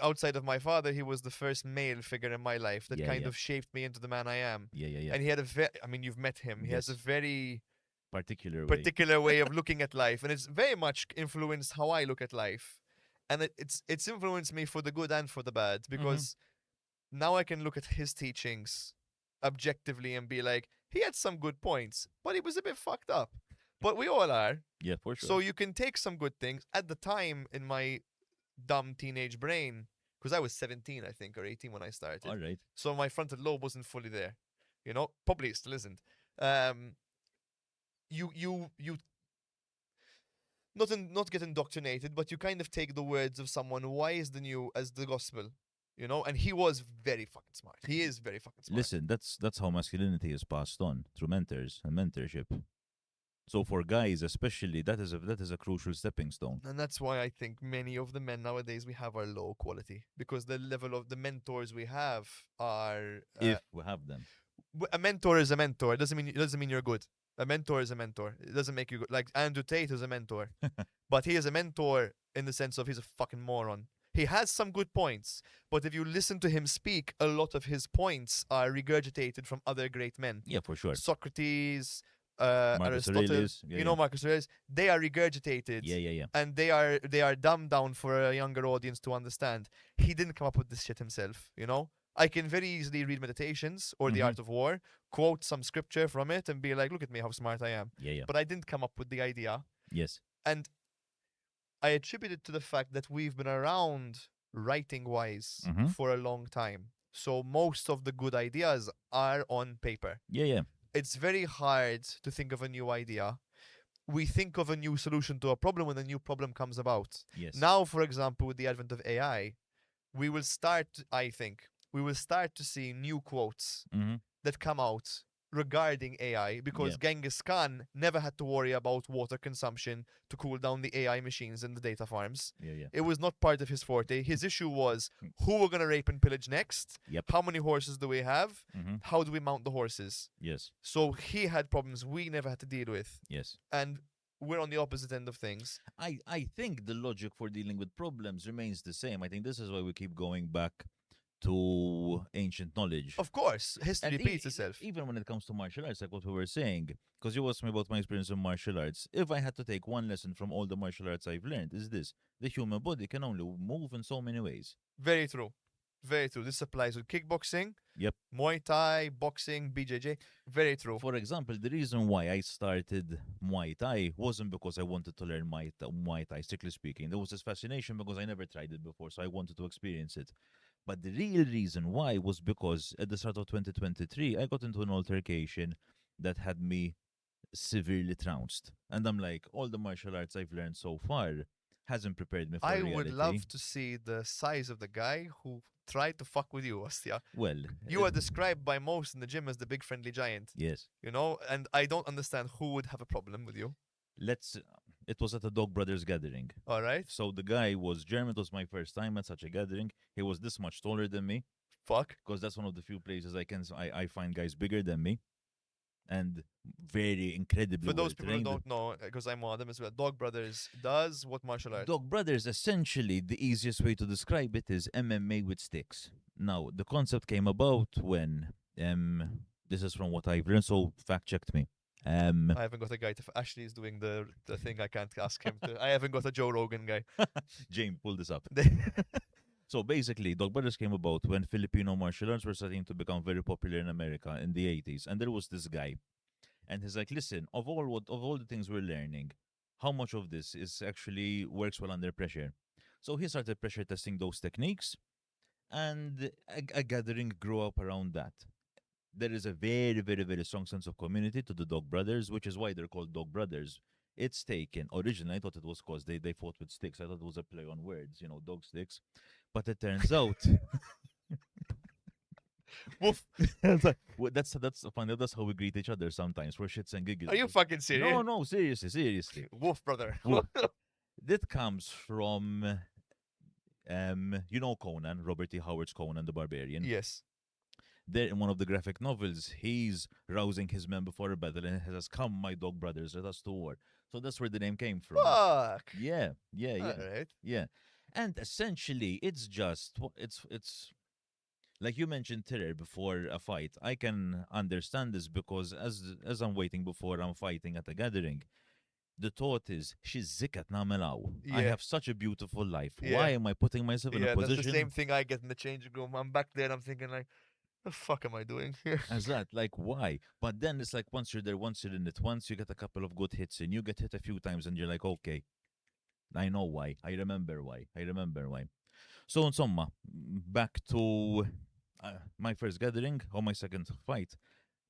outside of my father, he was the first male figure in my life that kind of shaped me into the man I am. Yeah. And he had you've met him. He has a very particular way of looking at life. And it's very much influenced how I look at life. And it's influenced me for the good and for the bad, because now I can look at his teachings objectively and be like, he had some good points, but he was a bit fucked up. But we all are. Yeah, for sure. So you can take some good things. At the time, in my dumb teenage brain, because I was 17, I think, or 18 when I started. All right. So my frontal lobe wasn't fully there. Probably it still isn't. You not get indoctrinated, but you kind of take the words of someone wise than you as the gospel, and he was very fucking smart. He is very fucking smart. Listen, that's how masculinity is passed on through mentors and mentorship. So for guys especially, that is a crucial stepping stone. And that's why I think many of the men nowadays we have are low quality, because the level of the mentors we have are if we have them. A mentor is a mentor. It doesn't mean you're good. A mentor is a mentor. It doesn't make you good. Like Andrew Tate is a mentor, but he is a mentor in the sense of he's a fucking moron. He has some good points, but if you listen to him speak, a lot of his points are regurgitated from other great men. Yeah, for sure. Socrates, Marcus Aristotle, Aurelius, Marcus Aurelius. They are regurgitated. Yeah. And they are dumbed down for a younger audience to understand. He didn't come up with this shit himself. I can very easily read Meditations or The Art of War, quote some scripture from it, and be like, look at me, how smart I am. Yeah. But I didn't come up with the idea. Yes. And I attribute it to the fact that we've been around writing-wise for a long time. So most of the good ideas are on paper. Yeah, yeah. It's very hard to think of a new idea. We think of a new solution to a problem when a new problem comes about. Yes. Now, for example, with the advent of AI, we will start, I think, we will start to see new quotes Mm-hmm. that come out regarding AI Yeah. because Genghis Khan never had to worry about water consumption to cool down the AI machines and the data farms. Yeah, yeah. It was not part of his forte. His issue was Mm. who we're going to rape and pillage next, Yep. how many horses do we have, Mm-hmm. how do we mount the horses. Yes. So he had problems we never had to deal with. Yes. And we're on the opposite end of things. I think the logic for dealing with problems remains the same. I think this is why we keep going back to ancient knowledge. Of course, history And repeats itself. even when it comes to martial arts, like what we were saying, because you asked me about my experience in martial arts. If I had to take one lesson from all the martial arts I've learned, is this: the human body can only move in so many ways. Very true. Very true. This applies with kickboxing, Yep. Muay Thai, boxing, BJJ. Very true. For example, the reason why I started Muay Thai wasn't because I wanted to learn Muay Thai, strictly speaking. There was this fascination because I never tried it before, so I wanted to experience it. But the real reason why was because at the start of 2023, I got into an altercation that had me severely trounced. And I'm like, all the martial arts I've learned so far hasn't prepared me for I reality. would love to see the size of the guy who tried to fuck with you, Ostia. Well, You are described by most in the gym as the big friendly giant, yes. you know, and I don't understand who would have a problem with you. Let's. It was at a Dog Brothers gathering. All right? So the guy was German. It was my first time at such a gathering. He was this much taller than me, Fuck. because that's one of the few places I find guys bigger than me, and very incredibly For those well people who trained. don't know, because I'm one of them as well, Dog Brothers does what martial arts? Dog Brothers, essentially, the easiest way to describe it is MMA with sticks. Now, the concept came about when, this is from what I've learned, so fact checked me. I haven't got a guy to. Ashley is doing the thing. I can't ask him to. I haven't got a Joe Rogan guy. James, pull this up. So basically, Dog Brothers came about when Filipino martial arts were starting to become very popular in America in the 80s. And there was this guy. And he's like, listen, of all the things we're learning, how much of this is actually works well under pressure? So he started pressure testing those techniques, and a gathering grew up around that. There is a very, very, very strong sense of community to the Dog Brothers, which is why they're called Dog Brothers. It's taken. Originally, I thought it was because they fought with sticks. I thought it was a play on words, dog sticks. But it turns out Woof. it's like, that's funny. That's how we greet each other sometimes for shits and giggles. Are you fucking serious? No, no, seriously, seriously. Woof, brother. Woof. That comes from, Conan, Robert E. Howard's Conan the Barbarian. Yes. There, in one of the graphic novels, he's rousing his men before a battle and says, "Come, my dog brothers, let us to war." So that's where the name came from. Fuck. Yeah, yeah, yeah, All right. yeah. And essentially, it's just it's like you mentioned terror before a fight. I can understand this because as I'm waiting before I'm fighting at a gathering, the thought is, she's zikat namelaw. I Yeah. have such a beautiful life. Yeah. Why am I putting myself in Yeah, a that's position the same thing I get in the changing room. I'm back there. I'm thinking like, the fuck am I doing here? as that? Like, why? But then it's like once you're there, once you're in it, once you get a couple of good hits and you get hit a few times and you're like, okay, I know why. I remember why. I remember why. So, insomma, back to my first gathering or my second fight.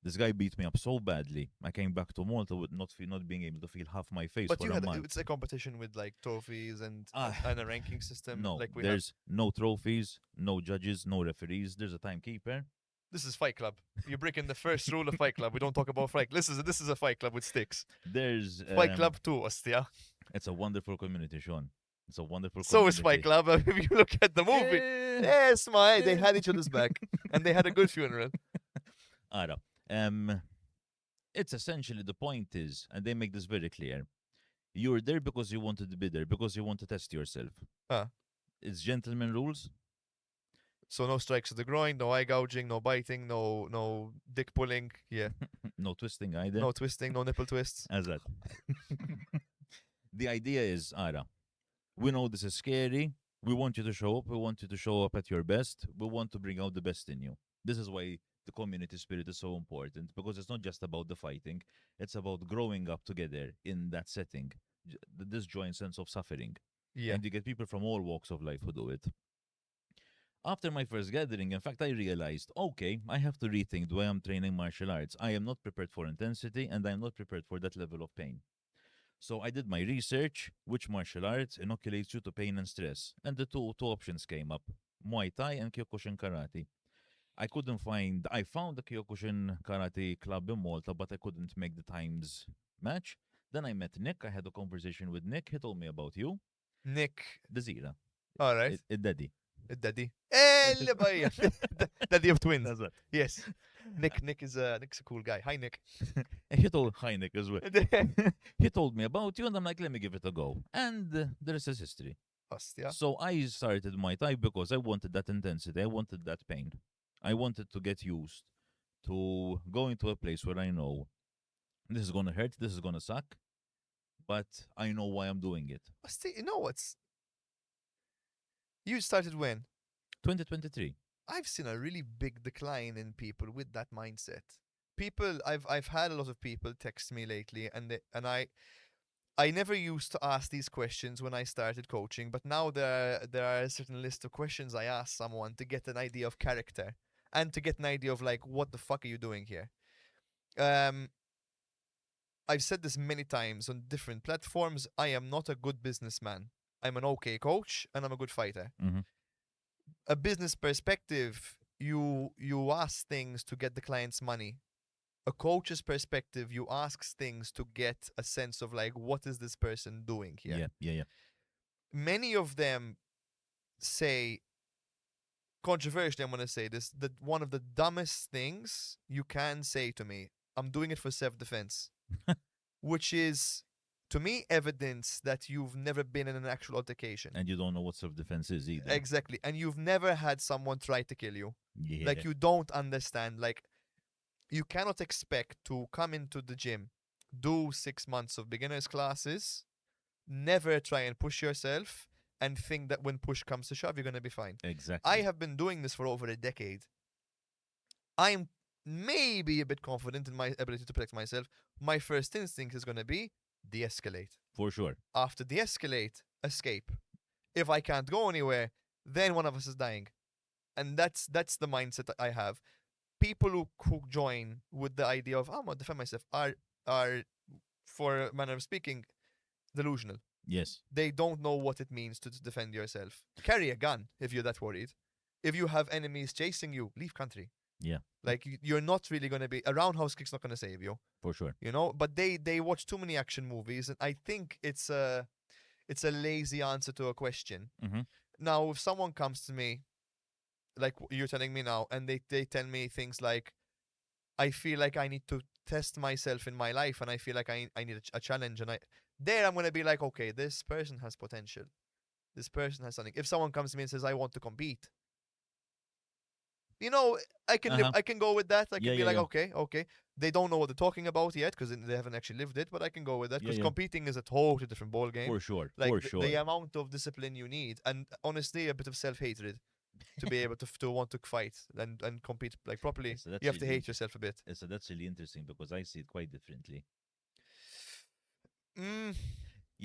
This guy beat me up so badly. I came back to Malta with not being able to feel half my face But for you a had month. it's a competition with like trophies and Ah, and a ranking system. No, like we have. there's no trophies, no judges, no referees. There's a timekeeper. This is Fight Club. You're breaking the first rule of Fight Club. We don't talk about Fight. This is a Fight Club with sticks. There's Fight Club 2, Ostia. It's a wonderful community, Sean. It's a wonderful So community. is Fight Club. If you look at the movie, Yeah. yes, they had each other's back, and they had a good funeral. Ara. It's essentially the point is, and they make this very clear. You're there because you wanted to be there, because you want to test yourself. Ah. It's gentleman rules. So no strikes to the groin, no eye gouging, no biting, no dick pulling. Yeah, No twisting either. no twisting, no nipple twists. As that. The idea is, Ara, we know this is scary. We want you to show up. We want you to show up at your best. We want to bring out the best in you. This is why the community spirit is so important, because it's not just about the fighting. It's about growing up together in that setting. This joint sense of suffering. Yeah, And you get people from all walks of life who do it. After my first gathering, in fact, I realized, okay, I have to rethink the way I'm training martial arts. I am not prepared for intensity and I'm not prepared for that level of pain. So I did my research, which martial arts inoculates you to pain and stress. And the two options came up, Muay Thai and Kyokushin Karate. I found the Kyokushin Karate club in Malta, but I couldn't make the times match. Then I met Nick. I had a conversation with Nick. He told me about you, Nick. the Zira. All right. Daddy. Daddy. اللي بيا. Daddy of twins. That's it. Yes. Nick's a cool guy. Hi, Nick. He told Hi Nick as well. He told me about you, and I'm like, let me give it a go. And the rest is history. Ostia. So I started Muay Thai because I wanted that intensity. I wanted that pain. I wanted to get used to going to a place where I know this is gonna hurt, this is gonna suck, but I know why I'm doing it. Ostia, you know what's... You started when? 2023. I've seen a really big decline in people with that mindset. People, I've had a lot of people text me lately, and I never used to ask these questions when I started coaching, but now there are a certain list of questions I ask someone to get an idea of character and to get an idea of like, what the fuck are you doing here? I've said this many times on different platforms. I am not a good businessman. I'm an okay coach and I'm a good fighter. Mm-hmm. A business perspective, you ask things to get the client's money. A coach's perspective, you ask things to get a sense of like, what is this person doing here? Yeah. Many of them say, controversially, I'm going to say this, that one of the dumbest things you can say to me, I'm doing it for self-defense, which is, to me, evidence that you've never been in an actual altercation. And you don't know what self-defense is either. Exactly. And you've never had someone try to kill you. Yeah. Like, you don't understand. Like, you cannot expect to come into the gym, do 6 months of beginners classes, never try and push yourself, and think that when push comes to shove, you're going to be fine. Exactly. I have been doing this for over a decade. I'm maybe a bit confident in my ability to protect myself. My first instinct is going to be de-escalate. For sure. After de-escalate, escape. If I can't go anywhere, then one of us is dying. And that's the mindset that I have. People who join with the idea of, I'm going to defend myself, are, for a manner of speaking, delusional. Yes. They don't know what it means to defend yourself. Carry a gun if you're that worried. If you have enemies chasing you, leave country. Yeah. Like, you're not really going to be... A roundhouse kick's not going to save you. For sure. You know? But they watch too many action movies, and I think it's a lazy answer to a question. Mm-hmm. Now, if someone comes to me, like you're telling me now, and they tell me things like, I feel like I need to test myself in my life, and I feel like I need a challenge, and I'm going to be like, okay, this person has potential. This person has something. If someone comes to me and says, I want to compete, you know, I can go with that. I can be like, okay. They don't know what they're talking about yet because they haven't actually lived it, but I can go with that because competing is a totally different ball game. For sure. Like, for sure. The amount of discipline you need, and honestly, a bit of self-hatred to be able to want to fight and compete like properly. So you have to hate yourself a bit. So that's really interesting because I see it quite differently.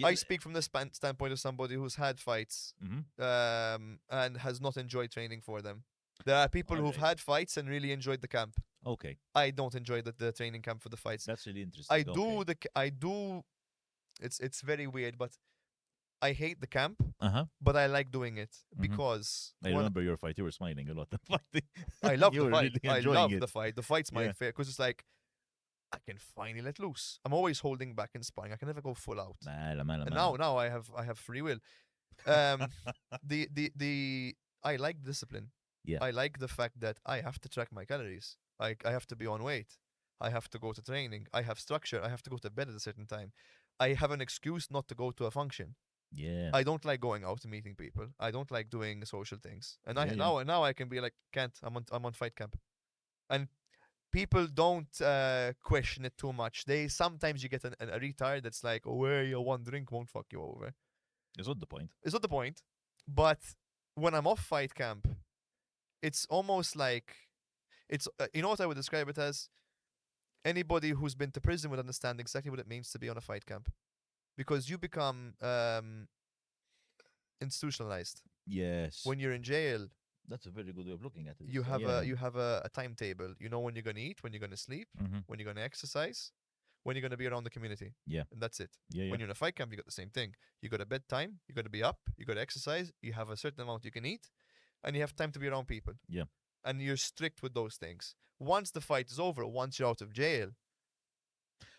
I speak from the standpoint of somebody who's had fights and has not enjoyed training for them. There are people who've had fights and really enjoyed the camp. Okay. I don't enjoy the training camp for the fights. That's really interesting. I do. It's very weird, but I hate the camp. But I like doing it because I remember your fight. You were smiling a lot. I love the fight. Really I love it. the fight. The fight's my favorite because it's like, I can finally let loose. I'm always holding back in sparring. I can never go full out. And now I have free will. I like discipline. Yeah. I like the fact that I have to track my calories. I have to be on weight. I have to go to training. I have structure. I have to go to bed at a certain time. I have an excuse not to go to a function. Yeah. I don't like going out and meeting people. I don't like doing social things. And now I can be like, can't. I'm on fight camp. And people don't question it too much. Sometimes you get a retard that's like, oh, one drink won't fuck you over. It's not the point. It's not the point. But when I'm off fight camp, it's almost like, it's you know what I would describe it as? Anybody who's been to prison would understand exactly what it means to be on a fight camp, because you become institutionalized. Yes. When you're in jail, That's a very good way of looking at it. You So, have yeah. a timetable. You know when you're gonna eat, when you're gonna sleep, Mm-hmm. when you're gonna exercise, when you're gonna be around the community. Yeah. And that's it. Yeah. Yeah. When you're in a fight camp, you got the same thing. You got a bedtime, you got to be up, you got to exercise, you have a certain amount you can eat, and you have time to be around people. Yeah. And you're strict with those things. Once the fight is over, once you're out of jail,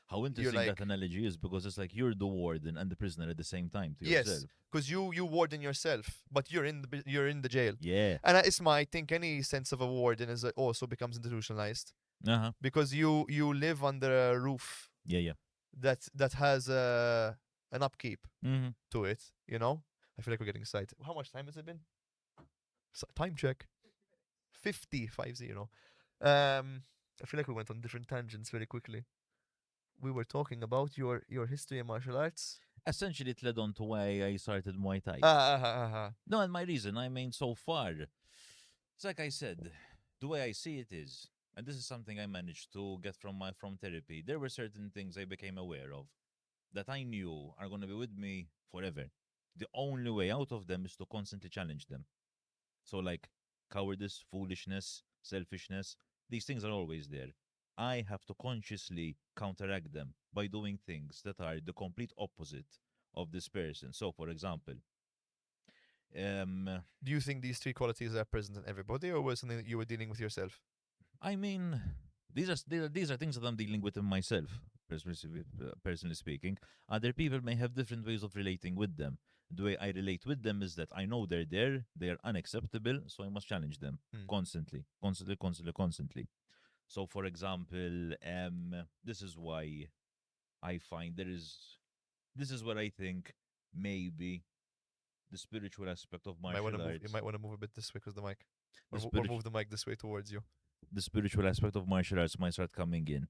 How you're interesting that like, analogy is, because it's like you're the warden and the prisoner at the same time to yes, yourself. because you warden yourself, but you're in the jail. Yeah. And I think any sense of a warden is also becomes institutionalized Uh huh. because you live under a roof Yeah. Yeah. that has an upkeep Mm-hmm. to it. You know, I feel like we're getting excited. How much time has it been? Time check. 50. I feel like we went on different tangents very quickly. We were talking about your history in martial arts. Essentially, it led on to why I started Muay Thai. Ah. No, and my reason, I mean, so far, it's like I said, the way I see it is, and this is something I managed to get from therapy. There were certain things I became aware of that I knew are going to be with me forever. The only way out of them is to constantly challenge them. So, like cowardice, foolishness, selfishness, these things are always there. I have to consciously counteract them by doing things that are the complete opposite of this person. So, for example, Do you think these three qualities are present in everybody, or was something that you were dealing with yourself? I mean, these are things that I'm dealing with in myself, personally speaking. Other people may have different ways of relating with them. The way I relate with them is that I know they're there, they're unacceptable, so I must challenge them Hmm. constantly, constantly, constantly, constantly. So, for example, this is why I find this is what I think maybe the spiritual aspect of martial You arts, might want to move a bit this way because the mic, the or spiritual move the mic this way towards you. the spiritual aspect of martial arts might start coming in,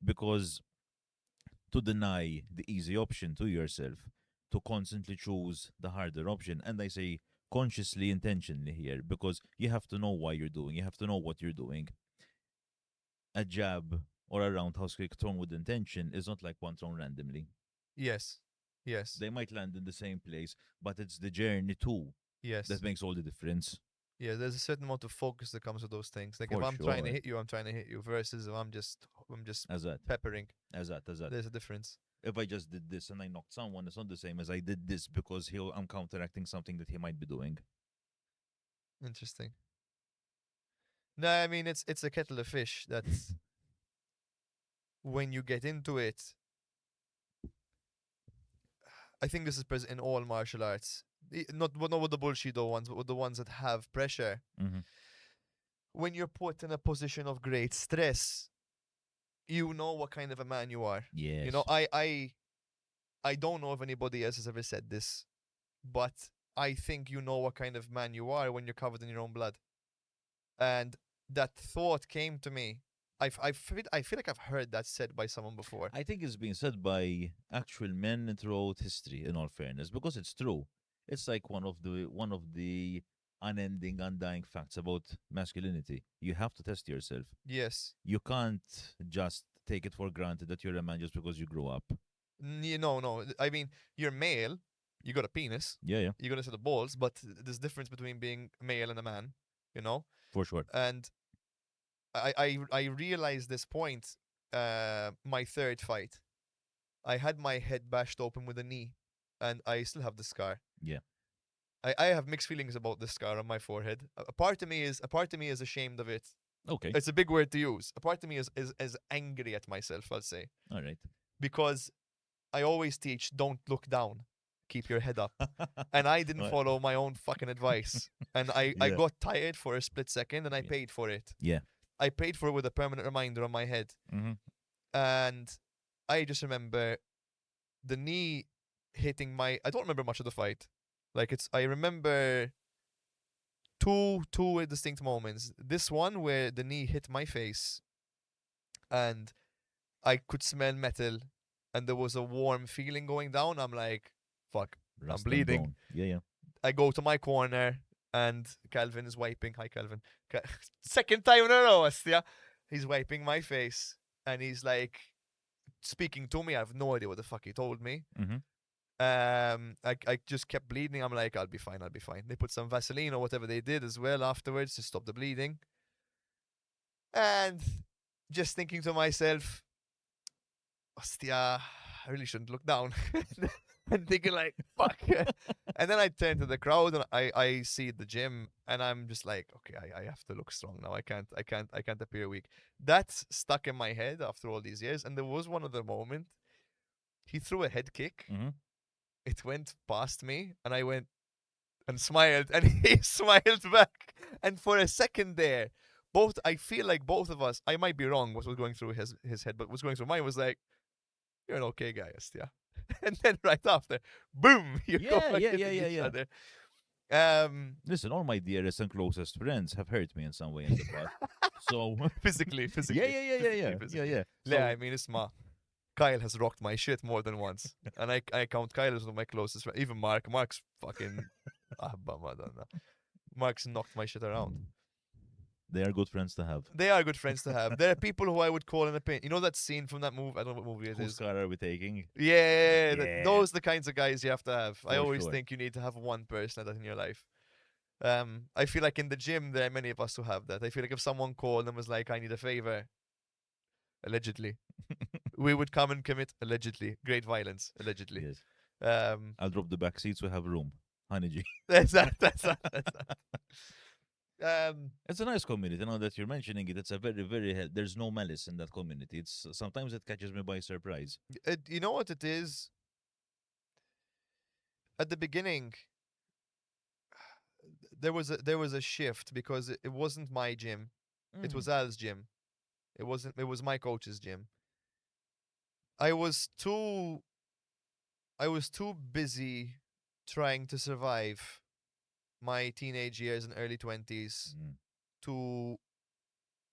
because to deny the easy option to yourself, to constantly choose the harder option, and I say consciously, intentionally here, because you have to know why you're doing, you have to know what you're doing. A jab or a roundhouse kick thrown with intention is not like one thrown randomly. Yes, yes, They might land in the same place, but it's the journey too yes. that makes all the difference. Yeah, there's a certain amount of focus that comes with those things. Like if For I'm trying to sure. hit you, I'm trying to hit you. Versus if I'm just As that, peppering. as that. There's a difference. If I just did this and I knocked someone, it's not the same as I did this because I'm counteracting something that he might be doing. Interesting. No, I mean it's a kettle of fish. That's when you get into it. I think this is present in all martial arts. Not with the bullshit ones, but with the ones that have pressure. Mm-hmm. When you're put in a position of great stress, you know what kind of a man you are. You know, Yes. I don't know if anybody else has ever said this, but I think you know what kind of man you are when you're covered in your own blood. And that thought came to me. I feel like I've heard that said by someone before. I think it's been said by actual men throughout history, in all fairness, because it's true. It's like one of the unending, undying facts about masculinity. You have to test yourself. Yes. You can't just take it for granted that you're a man just because you grew up. No. I mean, you're male. You got a penis. Yeah, yeah, You got a set of balls, but there's difference between being male and a man. You know. for sure. And I realized this point. My third fight, I had my head bashed open with a knee, and I still have the scar. Yeah. I have mixed feelings about this scar on my forehead. A part of me is ashamed of it. Okay. It's a big word to use. A part of me is angry at myself, I'll say. All right. Because I always teach don't look down. Keep your head up. And I didn't Right. follow my own fucking advice. And I Yeah. got tired for a split second and I Yeah. paid for it. Yeah. I paid for it with a permanent reminder on my head. Mm-hmm. And I just remember the knee hitting my I don't remember much of the fight. I remember two distinct moments. This one where the knee hit my face and I could smell metal and there was a warm feeling going down. I'm like, fuck, I'm Rust and bleeding. bone. Yeah, yeah. I go to my corner and Calvin is wiping. Hi, Calvin. Second time in a row, Astia. He's wiping my face and he's like speaking to me. I have no idea what the fuck he told me. Mm-hmm. I just kept bleeding. I'm like, I'll be fine, I'll be fine. They put some Vaseline or whatever they did as well afterwards to stop the bleeding. And just thinking to myself, Ostia, I really shouldn't look down. And thinking like, fuck. And then I turn to the crowd and I see the gym and I'm just like, okay, I have to look strong now. I can't appear weak. That's stuck in my head after all these years. And there was one other moment. He threw a head kick. Mhm. It went past me and I went and smiled and he smiled back. And for a second there, I feel like both of us, I might be wrong what was going through his head, but what was going through mine was like, you're an okay guy, Astia. And then right after, boom, you go Yeah, back yeah, yeah, hitting yeah, each yeah. other. Um, Listen, all my dearest and closest friends have hurt me in some way in the past. So physically, yeah, yeah, yeah, yeah, yeah, yeah, physically. yeah. Yeah, So I mean, it's Kyle has rocked my shit more than once, and I count Kyle as one of my closest friends. Even Mark. Mark's fucking bum, I don't know. Mark's knocked my shit around. they are good friends to have. They are good friends to have. There are people who I would call in a pain. You know that scene from that movie? I don't know what movie it Whose is. car are we taking? Yeah, Yeah, those are the kinds of guys you have to have. I for always sure. think you need to have one person like that in your life. I feel like in the gym there are many of us who have that. I feel like if someone called and was like, "I need a favor," allegedly, we would come and commit allegedly great violence, allegedly. Yes. Um, I'll drop the back seats. We have room. Honey G. that's that. That's that. That's that. It's a nice community. Now that you're mentioning it, it's a very, very. There's no malice in that community. It's sometimes it catches me by surprise. You know what it is? At the beginning, there was a shift because it wasn't my gym. It was Al's gym. It wasn't. It was my coach's gym. I was too. I was too busy trying to survive my teenage years and early 20s Mm. to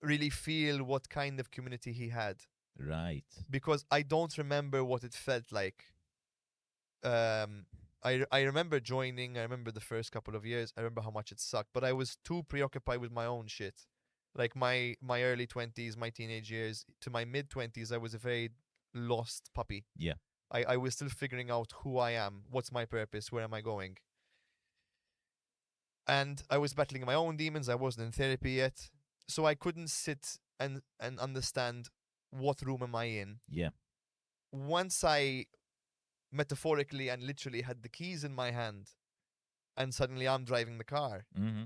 really feel what kind of community he had Right. because I don't remember what it felt like. I remember joining. I remember the first couple of years. I remember how much it sucked, but I was too preoccupied with my own shit. Like my early 20s, my teenage years to my mid 20s, I was a very lost puppy. Yeah. I was still figuring out who I am, what's my purpose, where am I going. And I was battling my own demons. I wasn't in therapy yet, so I couldn't sit and understand what room am I in. Yeah. Once I metaphorically and literally had the keys in my hand, and suddenly I'm driving the car, Mm-hmm.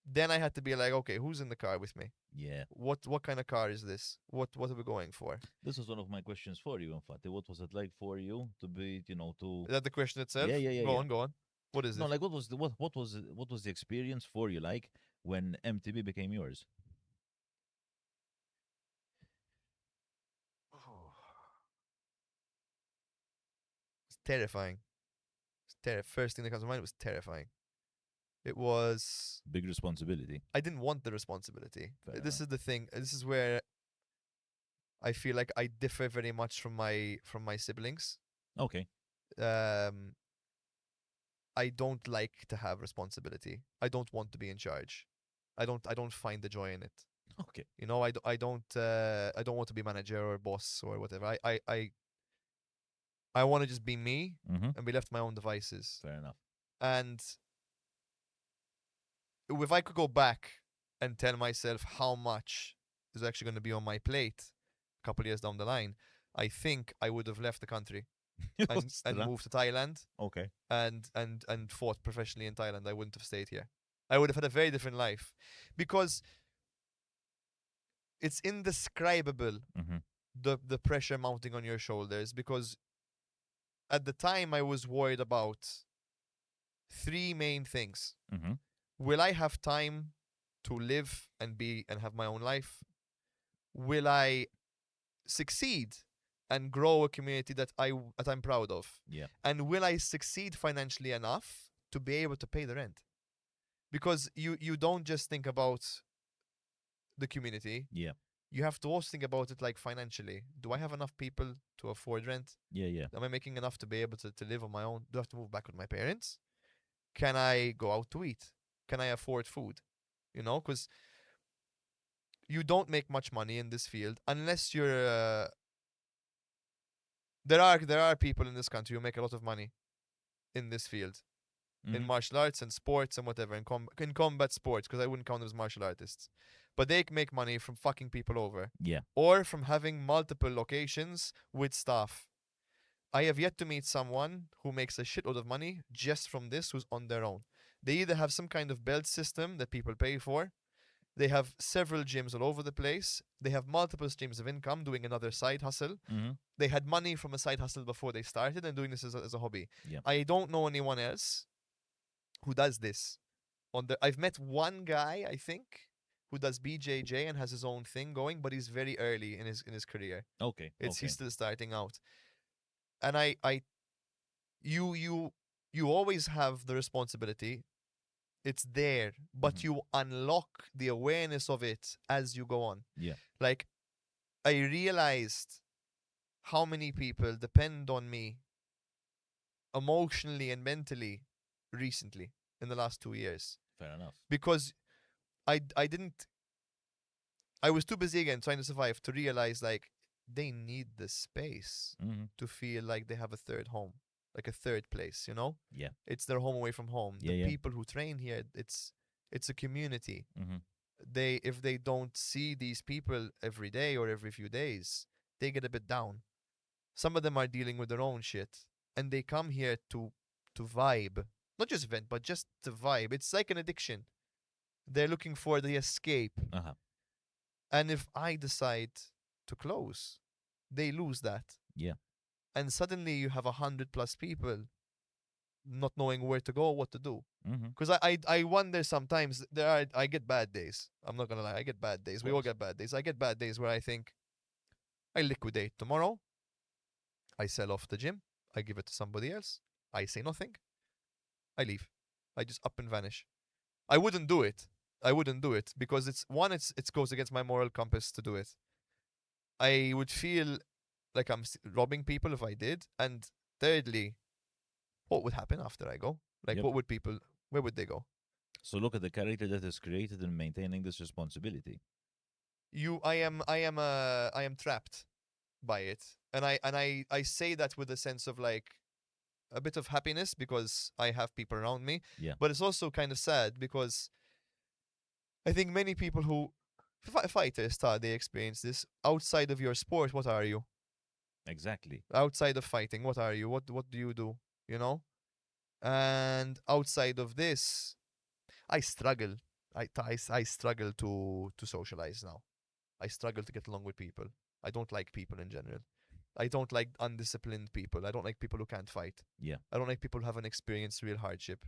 then I had to be like, okay, who's in the car with me? Yeah. What kind of car is this? What are we going for? This was one of my questions for you, Infatti. What was it like for you to be, to Is that the question itself? yeah, yeah, yeah, Go yeah. on, go on. What is No, it? like what was the experience for you like when MTV became yours? It's terrifying. First thing that comes to mind was terrifying. It was. Big responsibility. I didn't want the responsibility. Fair This enough. is the thing. This is where I feel like I differ very much from my siblings. Okay. Um, I don't like to have responsibility. I don't want to be in charge. I don't find the joy in it. Okay. I don't want to be manager or boss or whatever. I want to just be me Mm-hmm. and be left to my own devices. Fair enough. And if I could go back and tell myself how much is actually going to be on my plate a couple of years down the line, I think I would have left the country and Ostra. moved to Thailand Okay. and fought professionally in Thailand. I wouldn't have stayed here. I would have had a very different life because it's indescribable Mm-hmm. the pressure mounting on your shoulders because at the time I was worried about three main things. Mm-hmm. Will I have time to live and be and have my own life? Will I succeed and grow a community that I'm proud of? Yeah. And will I succeed financially enough to be able to pay the rent? Because you don't just think about the community. Yeah. You have to also think about it like financially. Do I have enough people to afford rent? Yeah. Yeah. Am I making enough to be able to live on my own? Do I have to move back with my parents? Can I go out to eat? Can I afford food? Because you don't make much money in this field unless you're. There are people in this country who make a lot of money. in this field, in Mhm. martial arts and sports and whatever, in combat sports, because I wouldn't count them as martial artists. But they make money from fucking people over, Yeah. or from having multiple locations with staff. I have yet to meet someone who makes a shitload of money just from this who's on their own. They either have some kind of belt system that people pay for, they have several gyms all over the place, they have multiple streams of income doing another side hustle. Mhm. They had money from a side hustle before they started and doing this as a hobby. Yeah. I don't know anyone else who does this. I've met one guy, I think, who does BJJ and has his own thing going, but he's very early in his career. Okay. He's Okay. still starting out. And you you you always have the responsibility. It's there, but Mhm. you unlock the awareness of it as you go on. Yeah. Like, I realized how many people depend on me emotionally and mentally recently in the last 2 years, Fair enough. because I didn't I was too busy again trying to survive to realize, like, they need the space Mhm. to feel like they have a third home, like a third place, you know? Yeah. It's their home away from home. Yeah. The Yeah. people who train here, it's a community. Mhm. They If they don't see these people every day or every few days, they get a bit down. Some of them are dealing with their own shit, and they come here to vibe. Not just vent, but just to vibe. It's like an addiction. They're looking for the escape. Uh huh. And if I decide to close, they lose that. Yeah. And suddenly you have 100 plus people not knowing where to go or what to do. Mhm. Because I wonder sometimes, I get bad days. I'm not gonna lie, I get bad days. Of We all course. get bad days. I get bad days where I think, I liquidate tomorrow, I sell off the gym, I give it to somebody else, I say nothing, I leave. I just up and vanish. I wouldn't do it. I wouldn't do it because it goes against my moral compass to do it. I would feel like I'm robbing people if I did. And thirdly, what would happen after I go? Like, Yep. where would they go? So look at the character that is created in maintaining this responsibility. I am trapped by it. And I say that with a sense of, like, a bit of happiness because I have people around me. Yeah. But it's also kind of sad because I think many people who fighters, they experience this outside of your sport. What are you? Exactly. Outside of fighting, what are you? What do you do? You know? And outside of this, I struggle. I struggle to socialize now. I struggle to get along with people. I don't like people in general. I don't like undisciplined people. I don't like people who can't fight. Yeah. I don't like people who haven't experienced real hardship.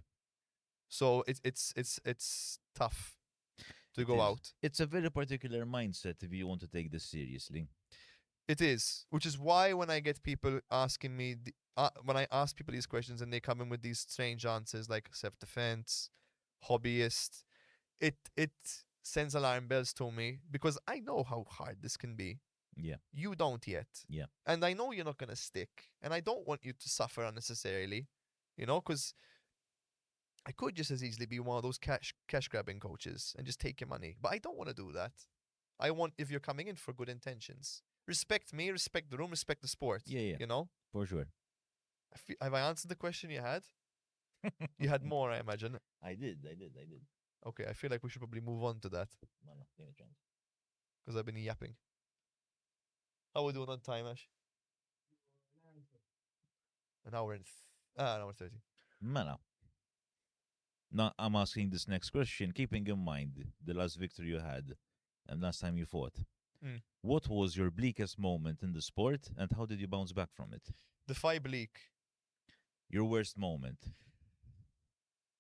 So it's tough to It go is. out. It's a very particular mindset if you want to take this seriously. It is, which is why when I get people asking me, when I ask people these questions and they come in with these strange answers like self-defense, hobbyist, it sends alarm bells to me because I know how hard this can be. Yeah. You don't yet. Yeah. And I know you're not going to stick. And I don't want you to suffer unnecessarily, because I could just as easily be one of those cash grabbing coaches and just take your money. But I don't want to do that. I want, if you're coming in for good intentions, respect me, respect the room, respect the sport. Yeah. Yeah. You know? For sure. Have I answered the question you had? You had more, I imagine. I did. I did. I did. Okay, I feel like we should probably move on to that No, no, give it a chance. because I've been yapping. How are we doing on time, Ash? An hour 30. No, no. Now I'm asking this next question, keeping in mind the last victory you had and last time you fought. Mm. What was your bleakest moment in the sport, and how did you bounce back from it? The fight bleak. Your worst moment.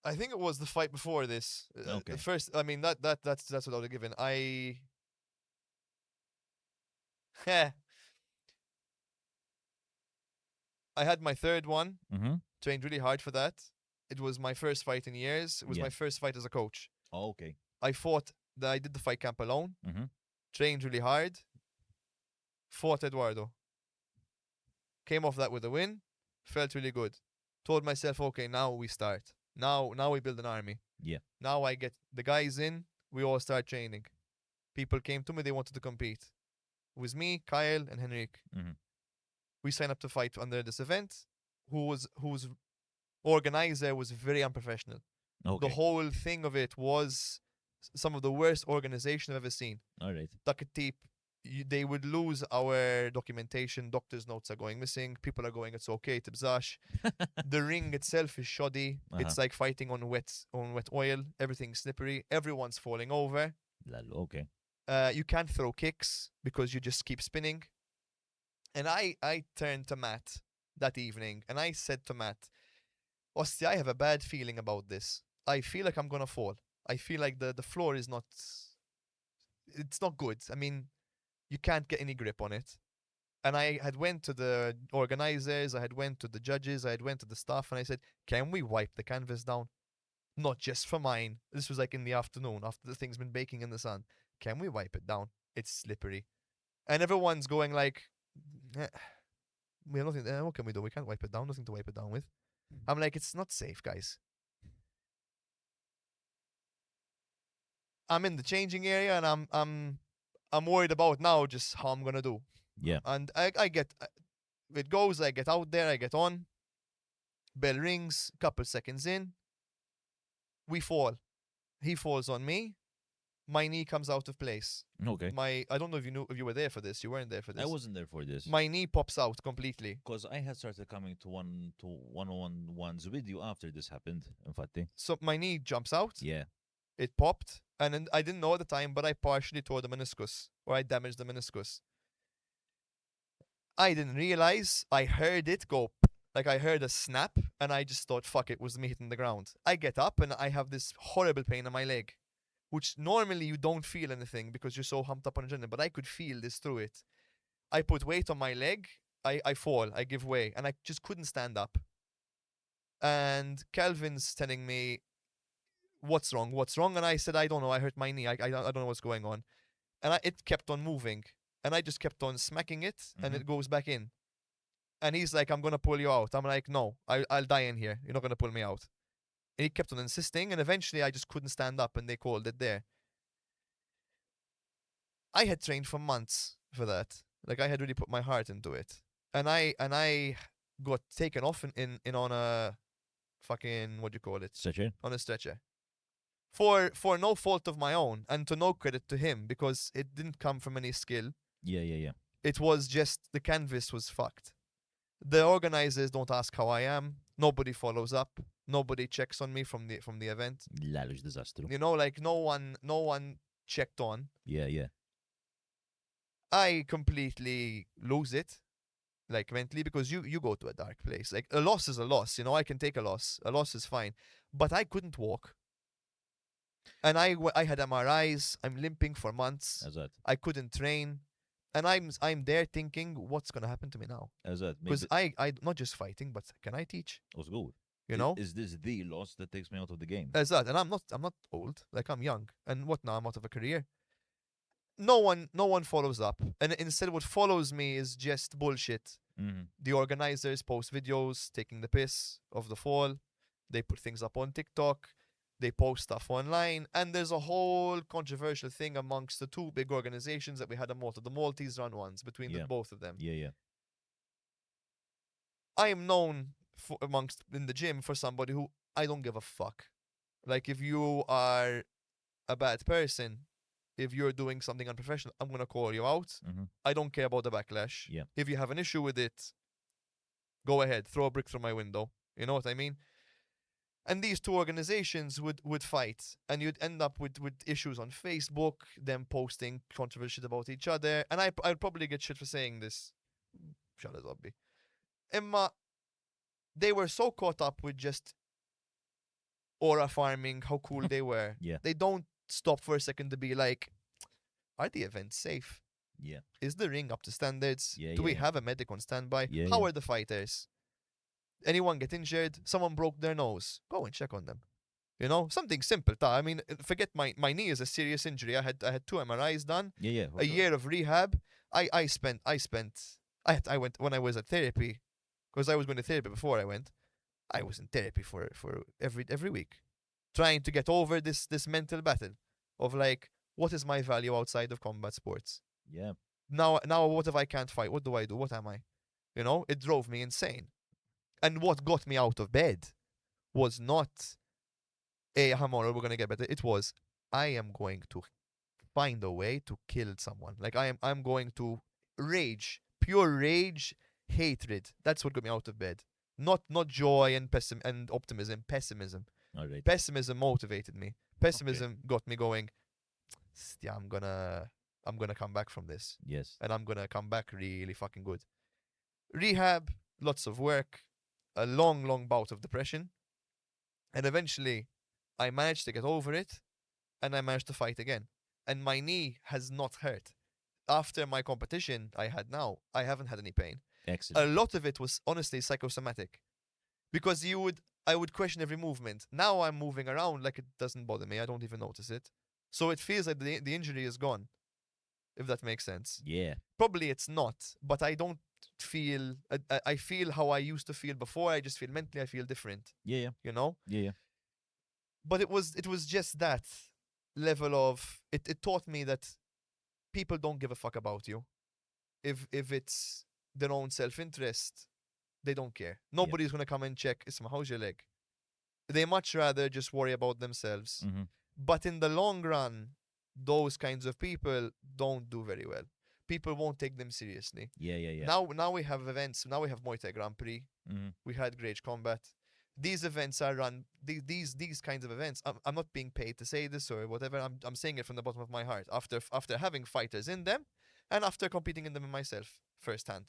I think it was the fight before this. Okay. The first, I mean, that's without a given. I had my third one. Mm-hmm. Trained really hard for that. It was my first fight in years. It was Yeah. my first fight as a coach. Oh, okay. I did the fight camp alone. Mm-hmm. Trained really hard. Fought Eduardo. Came off that with a win. Felt really good. Told myself, okay, now we start. Now we build an army. Yeah. Now I get the guys in. We all start training. People came to me. They wanted to compete. It was me, Kyle, and Henrik. Mm-hmm. We signed up to fight under this event. Who was organizer was very unprofessional. The Okay. whole thing of it was some of the worst organization I've ever seen. All right. Takatip, they would lose our documentation. Doctor's notes are going missing. People are going, it's okay, tibzax. The ring itself is shoddy. Uh-huh. It's like fighting on wet oil. Everything's slippery. Everyone's falling over. Okay. You can't throw kicks because you just keep spinning. And I turned to Matt that evening and I said to Matt, Ostia, I have a bad feeling about this. I feel like I'm gonna fall. I feel like the floor is not, it's not good. I mean, you can't get any grip on it. And I had went to the organizers, I had went to the judges, I had went to the staff, and I said, can we wipe the canvas down? Not just for mine. This was like in the afternoon after the thing's been baking in the sun. Can we wipe it down? It's slippery. And everyone's going like, we have nothing. What can we do? We can't wipe it down. Nothing to wipe it down with. I'm like, it's not safe, guys. I'm in the changing area, and I'm worried about now just how I'm gonna do. Yeah. And I get, it goes. I get out there. I get on. Bell rings. Couple seconds in, we fall. He falls on me. My knee comes out of place. Okay. I don't know if you were there for this. You weren't there for this. I wasn't there for this. My knee pops out completely. Because I had started coming to one-on-ones with you after this happened, infatti. So my knee jumps out. Yeah. It popped, and then I didn't know at the time, but I partially tore the meniscus, or I damaged the meniscus. I didn't realize. I heard it go, like I heard a snap, and I just thought, fuck, it was me hitting the ground. I get up, and I have this horrible pain in my leg, which normally you don't feel anything because you're so humped up on adrenaline, but I could feel this through it. I put weight on my leg, I fall, I give way, and I just couldn't stand up. And Calvin's telling me, what's wrong? What's wrong? And I said, I don't know. I hurt my knee. I don't know what's going on. And it kept on moving. And I just kept on smacking it, and Mhm. it goes back in. And he's like, I'm going to pull you out. I'm like, no, I'll die in here. You're not going to pull me out. And he kept on insisting, and eventually I just couldn't stand up, and they called it there. I had trained for months for that. Like, I had really put my heart into it. And I got taken off in on a fucking, what do you call it? Stretcher? On a stretcher. For no fault of my own, and to no credit to him, because it didn't come from any skill. Yeah. It was just the canvas was fucked. The organizers don't ask how I am. Nobody follows up. Nobody checks on me from the event. Lalux disastru. You know, like no one checked on. Yeah. I completely lose it, like mentally, because you go to a dark place. Like a loss is a loss. You know, I can take a loss. A loss is fine, but I couldn't walk. And I had MRIs. I'm limping for months. Eżatt. I couldn't train, and I'm there thinking, what's gonna happen to me now? Eżatt. Because I not just fighting, but can I teach? Użgur. You know, Is this the loss that takes me out of the game? as that, and I'm not old. Like I'm young, and what now? I'm out of a career. No one follows up, and instead, what follows me is just bullshit. Mhm. The organizers post videos taking the piss of the fall. They put things up on TikTok. They post stuff online. And there's a whole controversial thing amongst the two big organizations that we had a Malta, the Maltese run ones, between the Yeah. both of them. Yeah. I am known amongst in the gym for somebody who I don't give a fuck. Like if you are a bad person, if you're doing something unprofessional, I'm gonna call you out. Mhm. I don't care about the backlash. Yeah. If you have an issue with it, go ahead, throw a brick through my window. You know what I mean? And these two organizations would fight, and you'd end up with issues on Facebook, them posting controversial shit about each other, and I'd probably get shit for saying this. Shut it up, Emma, they were so caught up with just aura farming, how cool they were. Yeah. They don't stop for a second to be like, are the events safe? Yeah. Is the ring up to standards? Yeah, Do we yeah. have a medic on standby? Yeah, How yeah. are the fighters? Anyone get injured? Someone broke their nose. Go and check on them. You know, something simple. I mean, forget my knee is a serious injury. I had 2 MRIs done, Yeah. a year of rehab. I went when I was at therapy, because I was going to therapy before I went. I was in therapy for every week, trying to get over this mental battle of like, what is my value outside of combat sports? Yeah. Now what if I can't fight? What do I do? What am I? You know, it drove me insane. And what got me out of bed was not, hey, Hamor, we're gonna get better. It was, I am going to find a way to kill someone. Like I'm going to rage, pure rage, hatred. That's what got me out of bed. Not joy and and optimism, pessimism. All right. Pessimism motivated me. Okay. Pessimism got me going. Yeah, I'm gonna come back from this, Yes. and I'm gonna come back really fucking good. Rehab, lots of work, a long bout of depression, and eventually, I managed to get over it, and I managed to fight again. And my knee has not hurt. After my competition I had now, I haven't had any pain. A Excellent. lot of it was honestly psychosomatic because I would question every movement. Now I'm moving around like it doesn't bother me. I don't even notice it. So it feels like the injury is gone, if that makes sense. Yeah. Probably it's not, but I don't feel. I feel how I used to feel before. I just feel mentally. I feel different. Yeah. Yeah. You know. Yeah. Yeah. But it was just that level of it. It taught me that people don't give a fuck about you. If it's their own self interest, they don't care. Nobody's gonna come and check. Isma, how's your leg? They much rather just worry about themselves. Mm-hmm. But in the long run, those kinds of people don't do very well. People won't take them seriously. Yeah. Yeah. Yeah. Now we have events. Now we have Muay Thai Grand Prix. Mm-hmm. We had Rage Combat. These events are run. These kinds of events. I'm not being paid to say this or whatever. I'm saying it from the bottom of my heart. After having fighters in them, and after competing in them myself firsthand,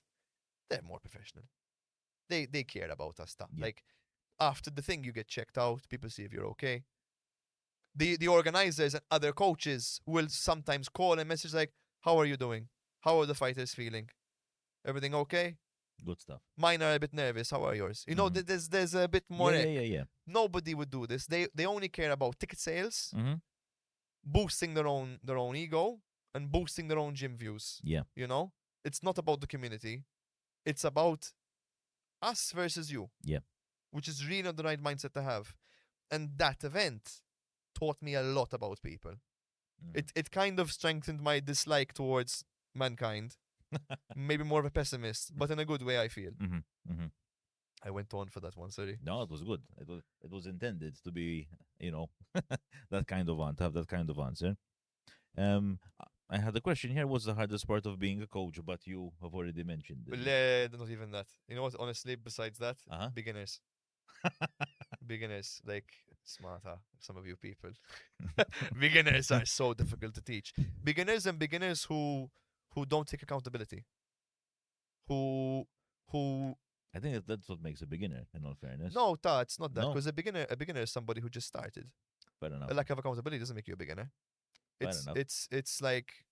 they're more professional. They care about us stuff. Yeah. Like after the thing, you get checked out. People see if you're okay. The organizers and other coaches will sometimes call and message like, "How are you doing? How are the fighters feeling? Everything okay? Good stuff. Mine are a bit nervous. How are yours?" You know, Mhm. there's a bit more. Yeah. Yeah. Yeah. Nobody would do this. They only care about ticket sales, Yeah. Mm-hmm. boosting their own ego, and boosting their own gym views. Yeah. You know, it's not about the community. It's about us versus you. Yeah. Which is really not the right mindset to have. And that event taught me a lot about people. Mm. It kind of strengthened my dislike towards mankind. Maybe more of a pessimist, but in a good way, I feel. Mm-hmm. Mm-hmm. I went on for that one, sorry. No, it was good. It was intended to be, that kind of to have that kind of answer. I had a question here. What's the hardest part of being a coach? But you have already mentioned But it. not even that. You know what? Honestly, besides that, Uh-huh. beginners. Beginners, like smarter, some of you people. Beginners are so difficult to teach. Beginners who don't take accountability. Who I think that's what makes a beginner. In all fairness. no, it's not that. No. Because a beginner is somebody who just started. Fair enough. A lack of accountability doesn't make you a beginner. Fair It's enough. it's like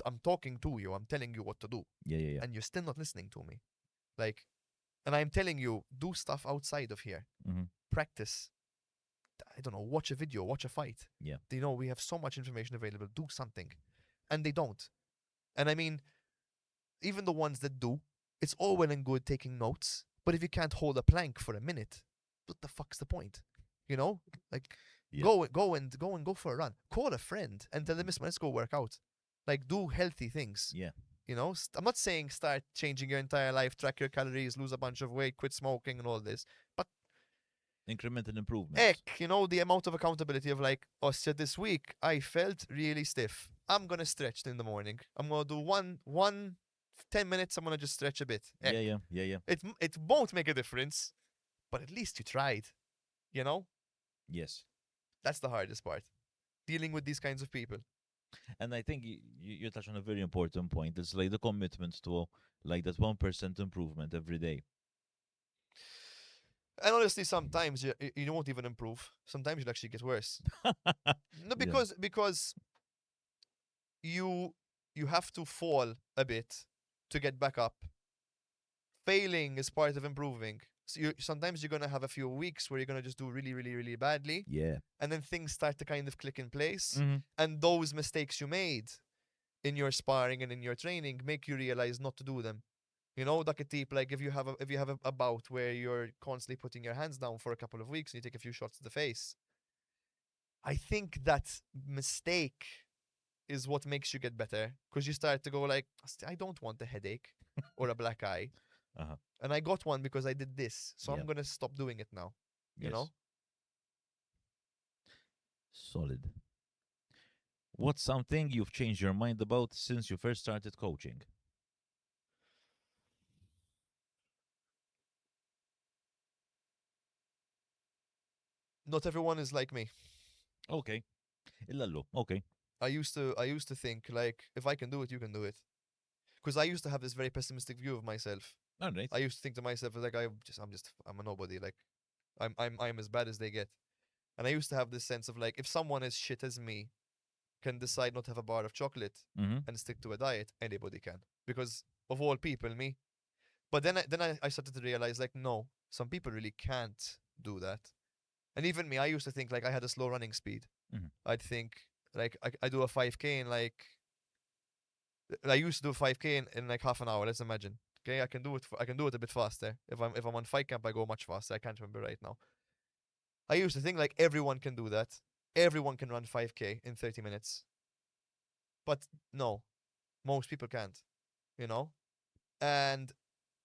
I'm talking to you. I'm telling you what to do, Yeah. Yeah. Yeah. and you're still not listening to me. Like, and I'm telling you, do stuff outside of here. Mm-hmm. Practice. I don't know. Watch a video. Watch a fight. Yeah. We have so much information available. Do something, and they don't. And I mean, even the ones that do, it's all well and good taking notes, but if you can't hold a plank for a minute, what the fuck's the point? You know, like Yeah. go for a run. Call a friend and tell them, "Listen, let's go work out." Like do healthy things. Yeah. You know, I'm not saying start changing your entire life, track your calories, lose a bunch of weight, quit smoking, and all this. But Incremental improvements. heck, the amount of accountability of like, oh, so this week I felt really stiff. I'm gonna stretch in the morning. I'm gonna do one 10 minutes. I'm gonna just stretch a bit. Heck, Yeah. Yeah. Yeah. Yeah. it won't make a difference, but at least you tried. You know, Yes. that's the hardest part. Dealing with these kinds of people. And I think you touch on a very important point. It's like the commitment to like that 1% improvement every day. And honestly, sometimes you won't even improve. Sometimes you'll actually get worse. No, Yeah. because you have to fall a bit to get back up. Failing is part of improving. So sometimes you're gonna have a few weeks where you're gonna just do really, really, really badly, Yeah. and then things start to kind of click in place. Mm-hmm. And those mistakes you made in your sparring and in your training make you realize not to do them. You know, like a tip, like if you have a bout where you're constantly putting your hands down for a couple of weeks and you take a few shots to the face, I think that mistake is what makes you get better because you start to go like, I don't want a headache or a black eye, Uh-huh. and I got one because I did this, so Yeah. I'm gonna stop doing it now. you know? Yes. Solid. What's something you've changed your mind about since you first started coaching? Not everyone is like me. Okay. Illallo. Okay. I used to think like if I can do it, you can do it. Because I used to have this very pessimistic view of myself. All right. I used to think to myself like I'm a nobody. Like I'm as bad as they get. And I used to have this sense of like if someone as shit as me can decide not to have a bar of chocolate Mm-hmm. and stick to a diet, anybody can. Because of all people, me. But then I started to realize like no, some people really can't do that. And even me, I used to think like I had a slow running speed. Mm-hmm. I'd think like I do a 5K in like I used to do 5K in like half an hour. Let's imagine. Okay, I can do it a bit faster. If I'm on fight camp, I go much faster. I can't remember right now. I used to think like everyone can do that. Everyone can run 5K in 30 minutes. But no, most people can't. You know, and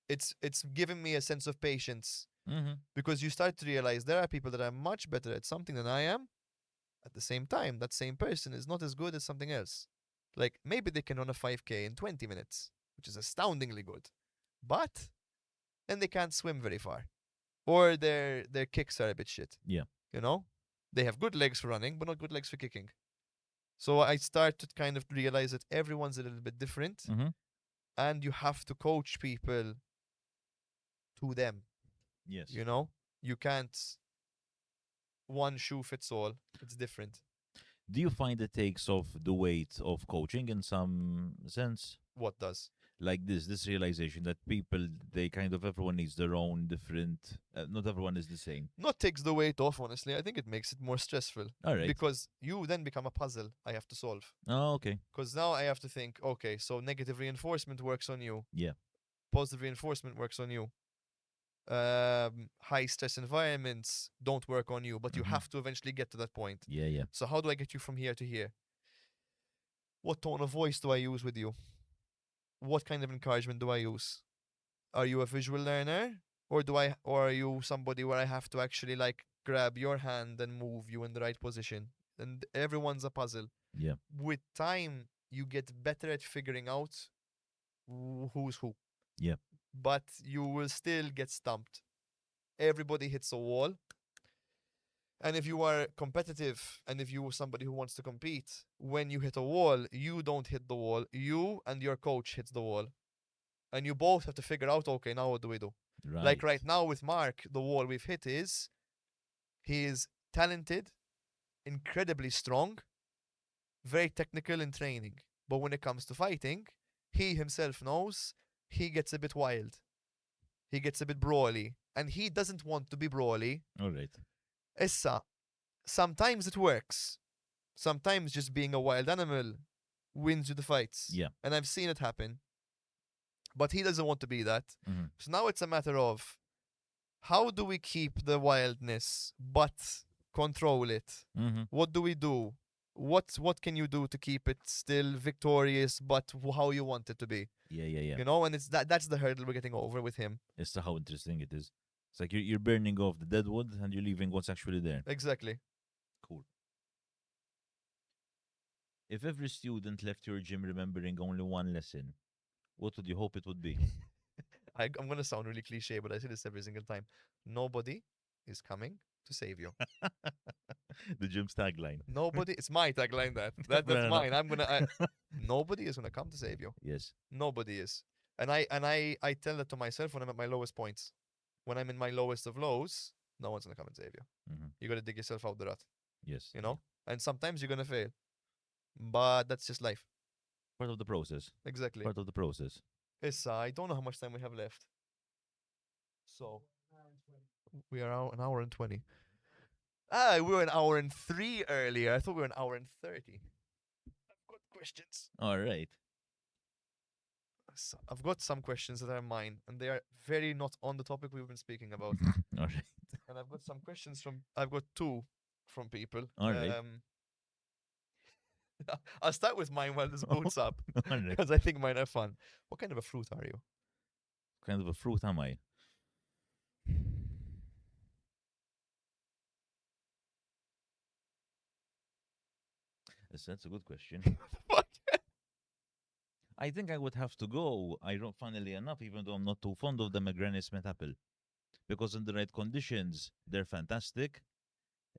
it's given me a sense of patience Mm-hmm. because you start to realize there are people that are much better at something than I am. At the same time, that same person is not as good as something else. Like maybe they can run a 5K in 20 minutes, which is astoundingly good. But then they can't swim very far. Or their kicks are a bit shit. Yeah. You know? They have good legs for running, but not good legs for kicking. So I start to kind of realize that everyone's a little bit different Mm-hmm. and you have to coach people to them. Yes. You know? You can't one shoe fits all. It's different. Do you find it takes off the weight of coaching in some sense? What does? Like this realization that people, they kind of, everyone needs their own different, not everyone is the same. Not takes the weight off, honestly. I think it makes it more stressful All right. because you then become a puzzle I have to solve. Oh, okay. Because now I have to think, okay, so negative reinforcement works on you, Yeah. positive reinforcement works on you. High stress environments don't work on you, but you Mm-hmm. have to eventually get to that point. Yeah, yeah. So how do I get you from here to here? What tone of voice do I use with you? What kind of encouragement do I use? Are you a visual learner, or are you somebody where I have to actually like grab your hand and move you in the right position? And everyone's a puzzle. Yeah. With time, you get better at figuring out who's who. Yeah. But you will still get stumped. Everybody hits a wall. And if you are competitive and if you are somebody who wants to compete, when you hit a wall, you don't hit the wall. You and your coach hits the wall. And you both have to figure out, okay, now what do we do? Like Right. right now with Mark, the wall we've hit is he is talented, incredibly strong, very technical in training. But when it comes to fighting, he himself knows he gets a bit wild. He gets a bit brawly. And he doesn't want to be brawly. All right. Issa, sometimes it works. Sometimes just being a wild animal wins you the fights. Yeah. And I've seen it happen. But he doesn't want to be that. Mm-hmm. So now it's a matter of how do we keep the wildness but control it? Mm-hmm. What do we do? What can you do to keep it still victorious but how you want it to be? Yeah, yeah, yeah. You know, and it's that's the hurdle we're getting over with him. It's to how interesting it is. It's like you're burning off the dead wood and you're leaving what's actually there. Exactly. Cool. If every student left your gym remembering only one lesson, what would you hope it would be? I'm gonna sound really cliche, but I say this every single time. Nobody is coming to save you. The gym's tagline. Nobody. It's my tagline. That's Fair enough. mine. Nobody is gonna come to save you. Yes. Nobody is. And I tell that to myself when I'm at my lowest points. When I'm in my lowest of lows, no one's gonna come and save you. Mm-hmm. You gotta dig yourself out the rut. Yes. You know. And sometimes you're gonna fail, but that's just life. Part of the process. Exactly. Part of the process. It's I don't know how much time we have left. So we are an hour and 20. Ah, we were an hour and 3 earlier. I thought we were an hour and 30. I've got questions. All right. I've got some questions that are mine, and they are very not on the topic we've been speaking about. All right. And I've got some questions I've got two from people. All right. I'll start with mine while this boots up, All right. because I think mine are fun. What kind of a fruit are you? Kind of a fruit am I? That's a good question. Fuck. I think I would have to go. I don't, funnily enough, even though I'm not too fond of them, a Granny Smith apple. Because in the right conditions, they're fantastic.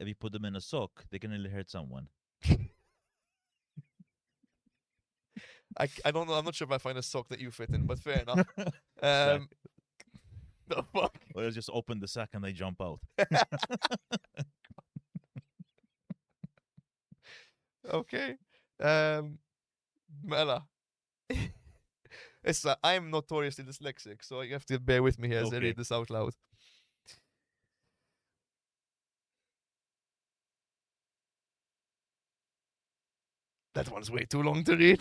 If you put them in a sock, they can really hurt someone. I don't know. I'm not sure if I find a sock that you fit in, but fair enough. Sack. The fuck? Or I just open the sack and I jump out. Okay. Mela. I'm notoriously dyslexic, so you have to bear with me here as I Okay. read this out loud. That one's way too long to read.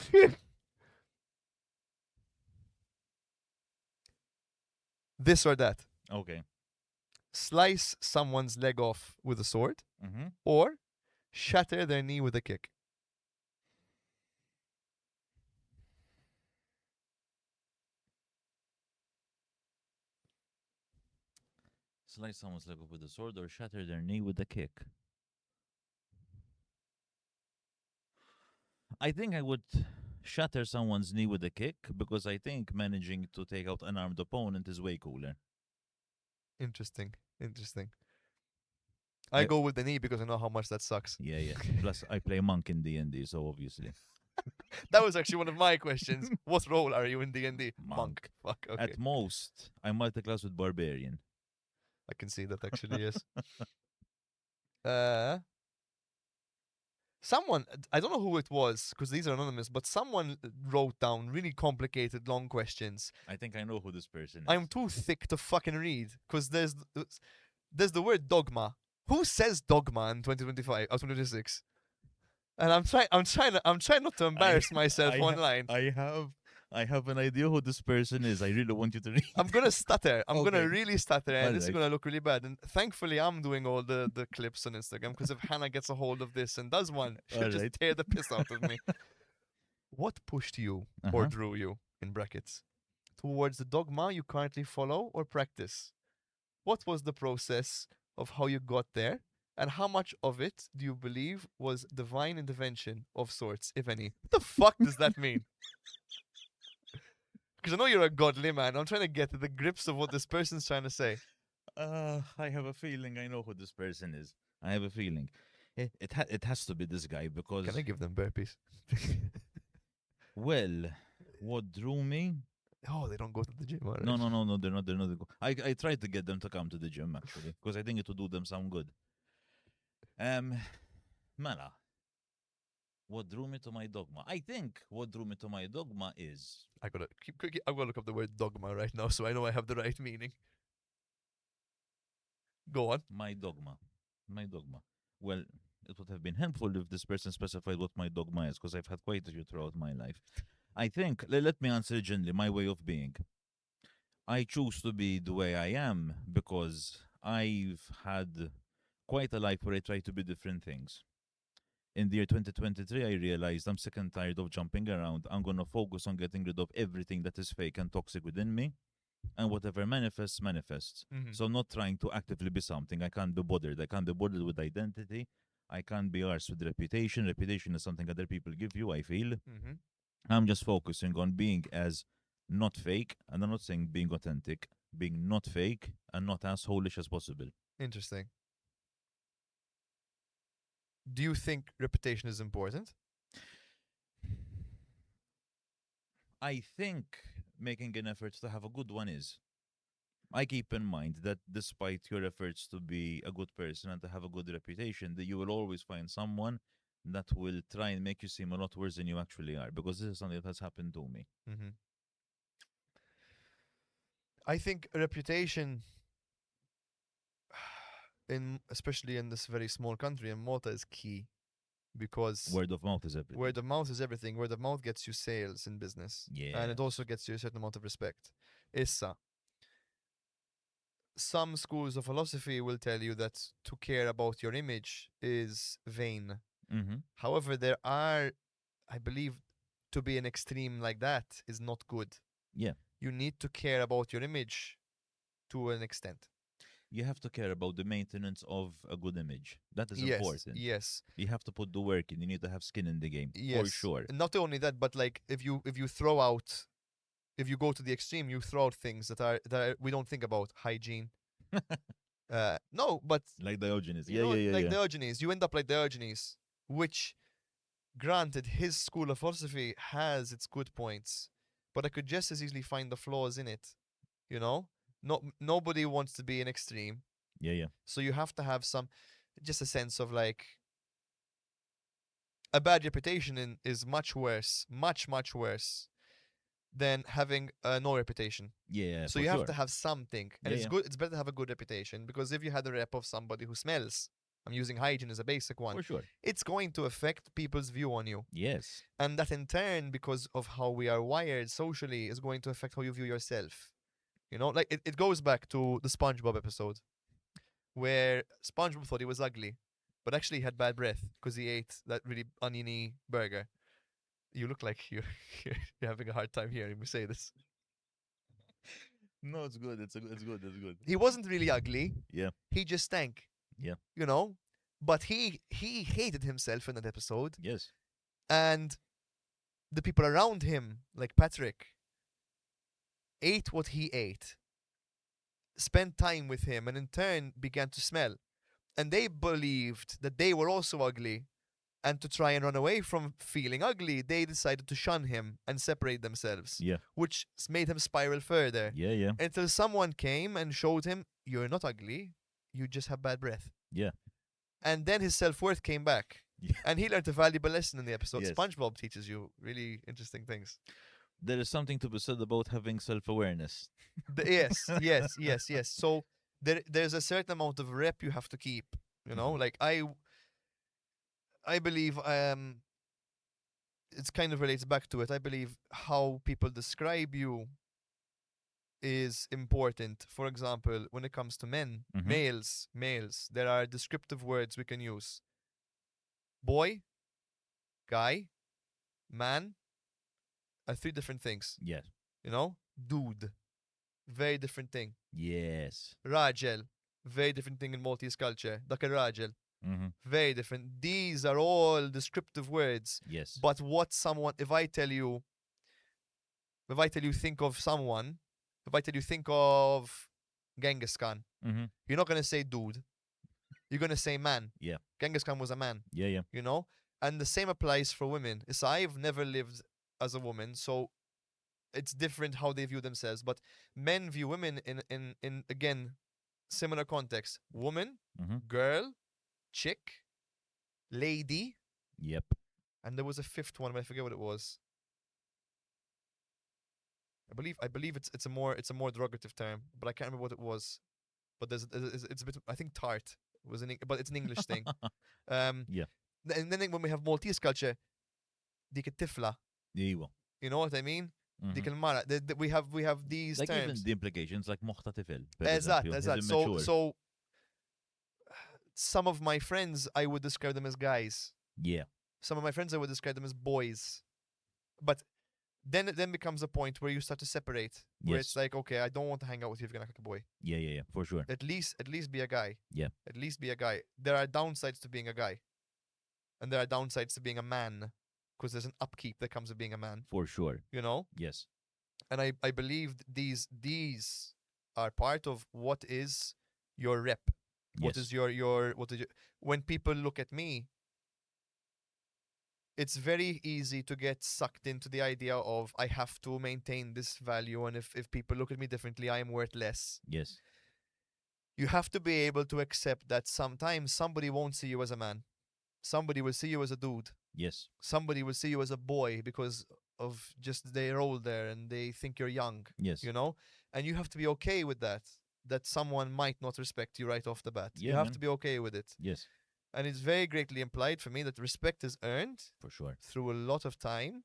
This or that. Okay. Slice someone's leg off with a sword, Mm-hmm. or shatter their knee with a kick. Slice someone's leg off with a sword or shatter their knee with a kick. I think I would shatter someone's knee with a kick because I think managing to take out an armed opponent is way cooler. Interesting. I go with the knee because I know how much that sucks. Yeah. Plus, I play monk in D&D, so obviously. That was actually one of my questions. What role are you in D&D? Monk. Fuck, okay. At most, I multi-class with barbarian. I can see that actually, yes. Uh, Someone, I don't know who it was because these are anonymous, but someone wrote down really complicated, long questions. I think I know who this person is. I'm too thick to fucking read because there's the word dogma. Who says dogma in 2025 or 2026? And I'm trying not to embarrass myself online. I have an idea who this person is. I really want you to read. I'm gonna stutter. I'm gonna Okay. really stutter, and this is Alright. gonna look really bad. And thankfully, I'm doing all the clips on Instagram because if Hannah gets a hold of this and does one, she'll just Alright. tear the piss out of me. What pushed you or Uh-huh. drew you in brackets towards the dogma you currently follow or practice? What was the process of how you got there? And how much of it do you believe was divine intervention of sorts, if any? What the fuck does that mean? Because I know you're a godly man. I'm trying to get to the grips of what this person's trying to say. I have a feeling I know who this person is. I have a feeling. It has to be this guy because, Can I give them burpees? well, what drew me? Oh, they don't go to the gym, alright. No, they're not. They're not. I tried to get them to come to the gym actually because I think it would do them some good. Mala. What drew me to my dogma? I think what drew me to my dogma is I gotta I'm gonna look up the word dogma right now, so I know I have the right meaning. Go on. my dogma. My dogma. Well, it would have been helpful if this person specified what my dogma is, because I've had quite a few throughout my life. I think, let me answer gently, my way of being. I choose to be the way I am because I've had quite a life where I try to be different things. In the year 2023, I realized I'm sick and tired of jumping around. I'm going to focus on getting rid of everything that is fake and toxic within me. And whatever manifests, manifests. Mm-hmm. So, not trying to actively be something. I can't be bothered. I can't be bothered with identity. I can't be arsed with reputation. Reputation is something other people give you, I feel. Mm-hmm. I'm just focusing on being as not fake. And I'm not saying being authentic, being not fake and not as holish as possible. Interesting. Do you think reputation is important? I think making an effort to have a good one is. I keep in mind that despite your efforts to be a good person and to have a good reputation, that you will always find someone that will try and make you seem a lot worse than you actually are. Because this is something that has happened to me. Mm-hmm. I think reputation, especially in this very small country, in Malta, is key because Word of mouth is everything. word of mouth is everything. Word of mouth gets you sales in business, and it also Yes. gets you a certain amount of respect. Issa, some schools of philosophy will tell you that to care about your image is vain. Mm-hmm. However, there are, I believe, to be an extreme like that is not good. Yeah. You need to care about your image to an extent. you have to care about the maintenance of a good image. That is Yes, important. yes, You have to put the work in. You need to have skin in the game for yes. sure. Not only that, but like if you throw out, if you go to the extreme, you throw out things we don't think about, hygiene. No, but Like Diogenes. you Yeah, know, yeah, yeah, like yeah. Diogenes, you end up like Diogenes, which, granted, his school of philosophy has its good points, but I could just as easily find the flaws in it. You know, nobody wants to be an extreme, Yeah, yeah. so you have to have some, just a sense of like, a bad reputation is much worse, much worse than having no reputation. Yeah, So for you have sure. to have something, and Yeah, it's yeah. good. It's better to have a good reputation, because if you had a rep of somebody who smells, I'm using hygiene as a basic one, For sure. it's going to affect people's view on you, Yes. and that in turn, because of how we are wired socially, is going to affect how you view yourself. You know, like it goes back to the SpongeBob episode where SpongeBob thought he was ugly, but actually he had bad breath because he ate that really oniony burger. You look like you're having a hard time hearing me say this. No, it's good. It's good. It's good. He wasn't really ugly. Yeah. He just stank. Yeah. You know, but he hated himself in that episode, Yes. and the people around him, like Patrick, ate what he ate, spent time with him, and in turn began to smell. And they believed that they were also ugly. And to try and run away from feeling ugly, they decided to shun him and separate themselves, Yeah. which made him spiral further. Yeah, yeah. Until someone came and showed him, "You're not ugly, you just have bad breath." Yeah. And then his self worth came back. Yeah. And he learned a valuable lesson in the episode. Yes. SpongeBob teaches you really interesting things. There is something to be said about having self-awareness. Yes, yes, yes, yes. So there's a certain amount of rep you have to keep. You know, Mhm. like I believe it's kind of relates back to it. I believe how people describe you is important. For example, when it comes to men, Mhm. males, there are descriptive words we can use. Boy, guy, man are three different things. Yes. You know? Dude, very different thing. Yes. Rajel, very different thing in Maltese culture. Dak Rajel, Mm-hmm. very different. These are all descriptive words. Yes. But what someone, if I tell you think of someone, if I tell you think of Genghis Khan, Mm-hmm. you're not gonna say dude. You're gonna say man. Yeah. Genghis Khan was a man, Yeah, yeah. you know? And the same applies for women. So I've never lived as a woman, so it's different how they view themselves. But men view women in again, similar context. Woman, Mm-hmm. girl, chick, lady, Yep. and there was a fifth one, but I forget what it was. I believe it's a more derogative term, but I can't remember what it was. But it's a bit, I think tart was but it's an English thing. Um, Yeah. and then when we have Maltese culture, dik tifla, ايوه. you know what I mean? Dik Mhm. mara. We have these Like even terms. the implications, like moħta tifel, per Exact, eżempju, exact. he's So immature. so some of my friends I would describe them as guys. Yeah. Some of my friends I would describe them as boys. But then it then becomes a point where you start to separate, where it's Yes. like, okay, I don't want to hang out with you if you're gonna act like a boy. Yeah, yeah, yeah, for sure. At least be a guy. Yeah. At least be a guy. There are downsides to being a guy, and there are downsides to being a man, because there's an upkeep that comes with being a man. For sure. You know, Yes. and I believe these are part of what is your rep. What Yes. is what is your, when people look at me, it's very easy to get sucked into the idea of I have to maintain this value, and if people look at me differently, I am worth less. Yes. You have to be able to accept that sometimes somebody won't see you as a man. Somebody will see you as a dude. Yes. Somebody will see you as a boy because of just their role there, and they think you're young, Yes. you know? And you have to be okay with that, that someone might not respect you right off the bat. Yeah, you have man. to be okay with it. Yes. And it's very greatly implied for me that respect is earned For sure. through a lot of time,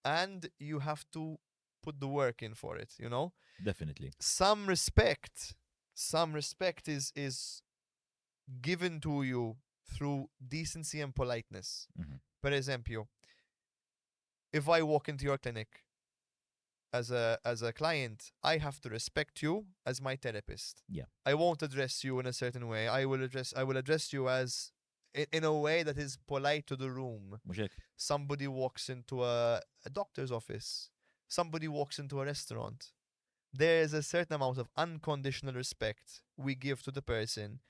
and you have to put the work in for it, you know? Definitely. Some respect is given to you through decency and politeness. Mhm. Per esempio, if I walk into your clinic as a client, I have to respect you as my therapist. Yeah. I won't address you in a certain way. I will address you as in a way that is polite to the room. Mhux hekk? Somebody walks into a doctor's office. Somebody walks into a restaurant. There is a certain amount of unconditional respect we give to the person,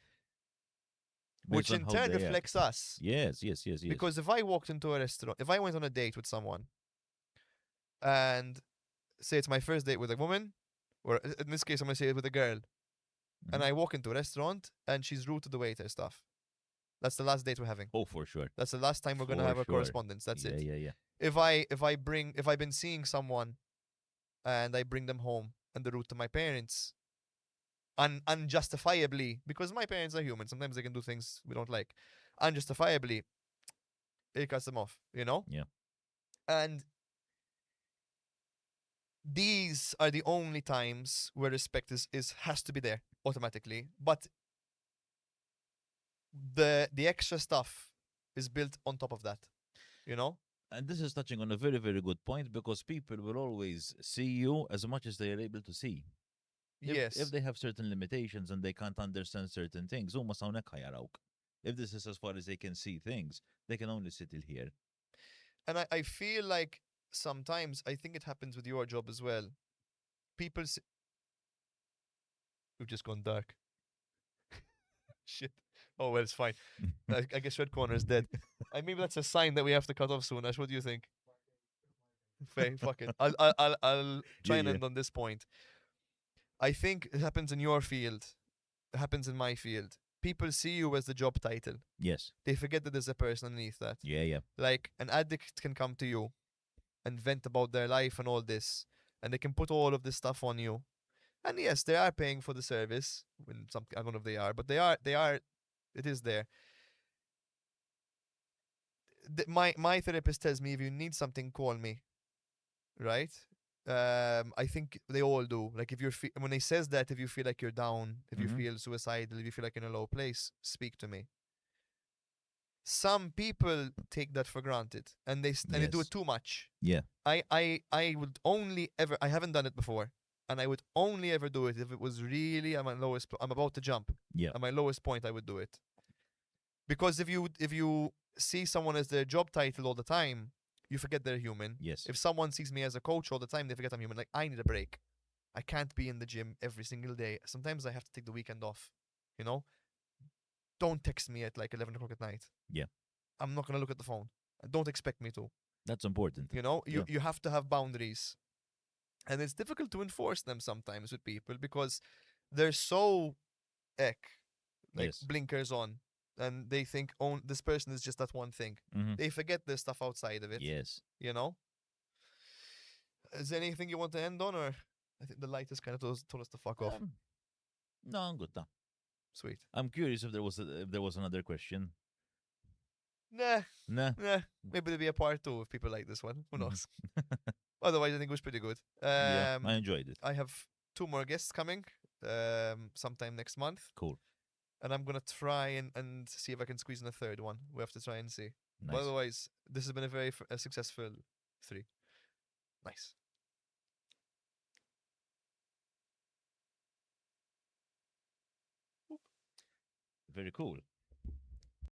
Based which on in how turn they act. reflects us. Yes, yes, yes, yes. Because if I walked into a restaurant, if I went on a date with someone, and say it's my first date with a woman, or in this case, I'm gonna say it with a girl, and Mhm. I walk into a restaurant and she's rude to the waiter stuff. That's the last date we're having. Oh, for sure. That's the last time we're gonna For have a sure. correspondence. That's Yeah, it. yeah, yeah. If I've been seeing someone and I bring them home and they're rude to my parents, unjustifiably, because my parents are human. Sometimes they can do things we don't like, unjustifiably. It cuts them off, you know. Yeah. And these are the only times where respect is has to be there automatically. But the extra stuff is built on top of that, you know. And this is touching on a very, very good point because people will always see you as much as they are able to see. If Yes. they have certain limitations and they can't understand certain things, huma hawnhekk ħajarawk. If this is as far as they can see things, they can only sit till here. And I feel like sometimes I think it happens with your job as well. People we've just gone dark. Shit. Oh well, it's fine. I guess red corner is dead. Maybe that's a sign that we have to cut off soon. Ash, what do you think? Fuck it. I'll try Yeah, and yeah. end on this point. I think it happens in your field. It happens in my field. People see you as the job title. Yes. They forget that there's a person underneath that. Yeah, yeah. Like an addict can come to you and vent about their life and all this, and they can put all of this stuff on you. And yes, they are paying for the service. When some I don't know if they are, but they are. It is there. My therapist tells me if you need something, call me. Right? I think they all do. Like if when he says that, if you feel like you're down, if you Mhm. feel suicidal, if you feel like in a low place, speak to me. Some people take that for granted, and they do Yes. it too much. Yeah. I would only ever, I haven't done it before, and I would only ever do it if it was really I'm at lowest. I'm about to jump. Yeah. At my lowest point, I would do it. Because if you see someone as their job title all the time, you forget they're human. Yes. If someone sees me as a coach all the time, they forget I'm human. Like I need a break. I can't be in the gym every single day. Sometimes I have to take the weekend off. You know, don't text me at like 11 o'clock at night. Yeah. I'm not gonna look at the phone. Don't expect me to. That's important. You know, Yeah. you have to have boundaries, and it's difficult to enforce them sometimes with people because they're so like Yes. blinkers on, and they think, oh, this person is just that one thing. Mhm. They forget there's stuff outside of it. Yes. You know. Is there anything you want to end on, or I think the light has kind of told us to fuck off. Um, no, I'm good now. Sweet. I'm curious if there was another question. Nah, Nah. maybe there'll be a part two if people like this one. Who Mhm. knows? Otherwise, I think it was pretty good. Yeah, I enjoyed it. I have two more guests coming sometime next month, Cool. and I'm gonna try and see if I can squeeze in a third one. We have to try and see. But Nice. otherwise, this has been a very successful 3. Nice. Very cool.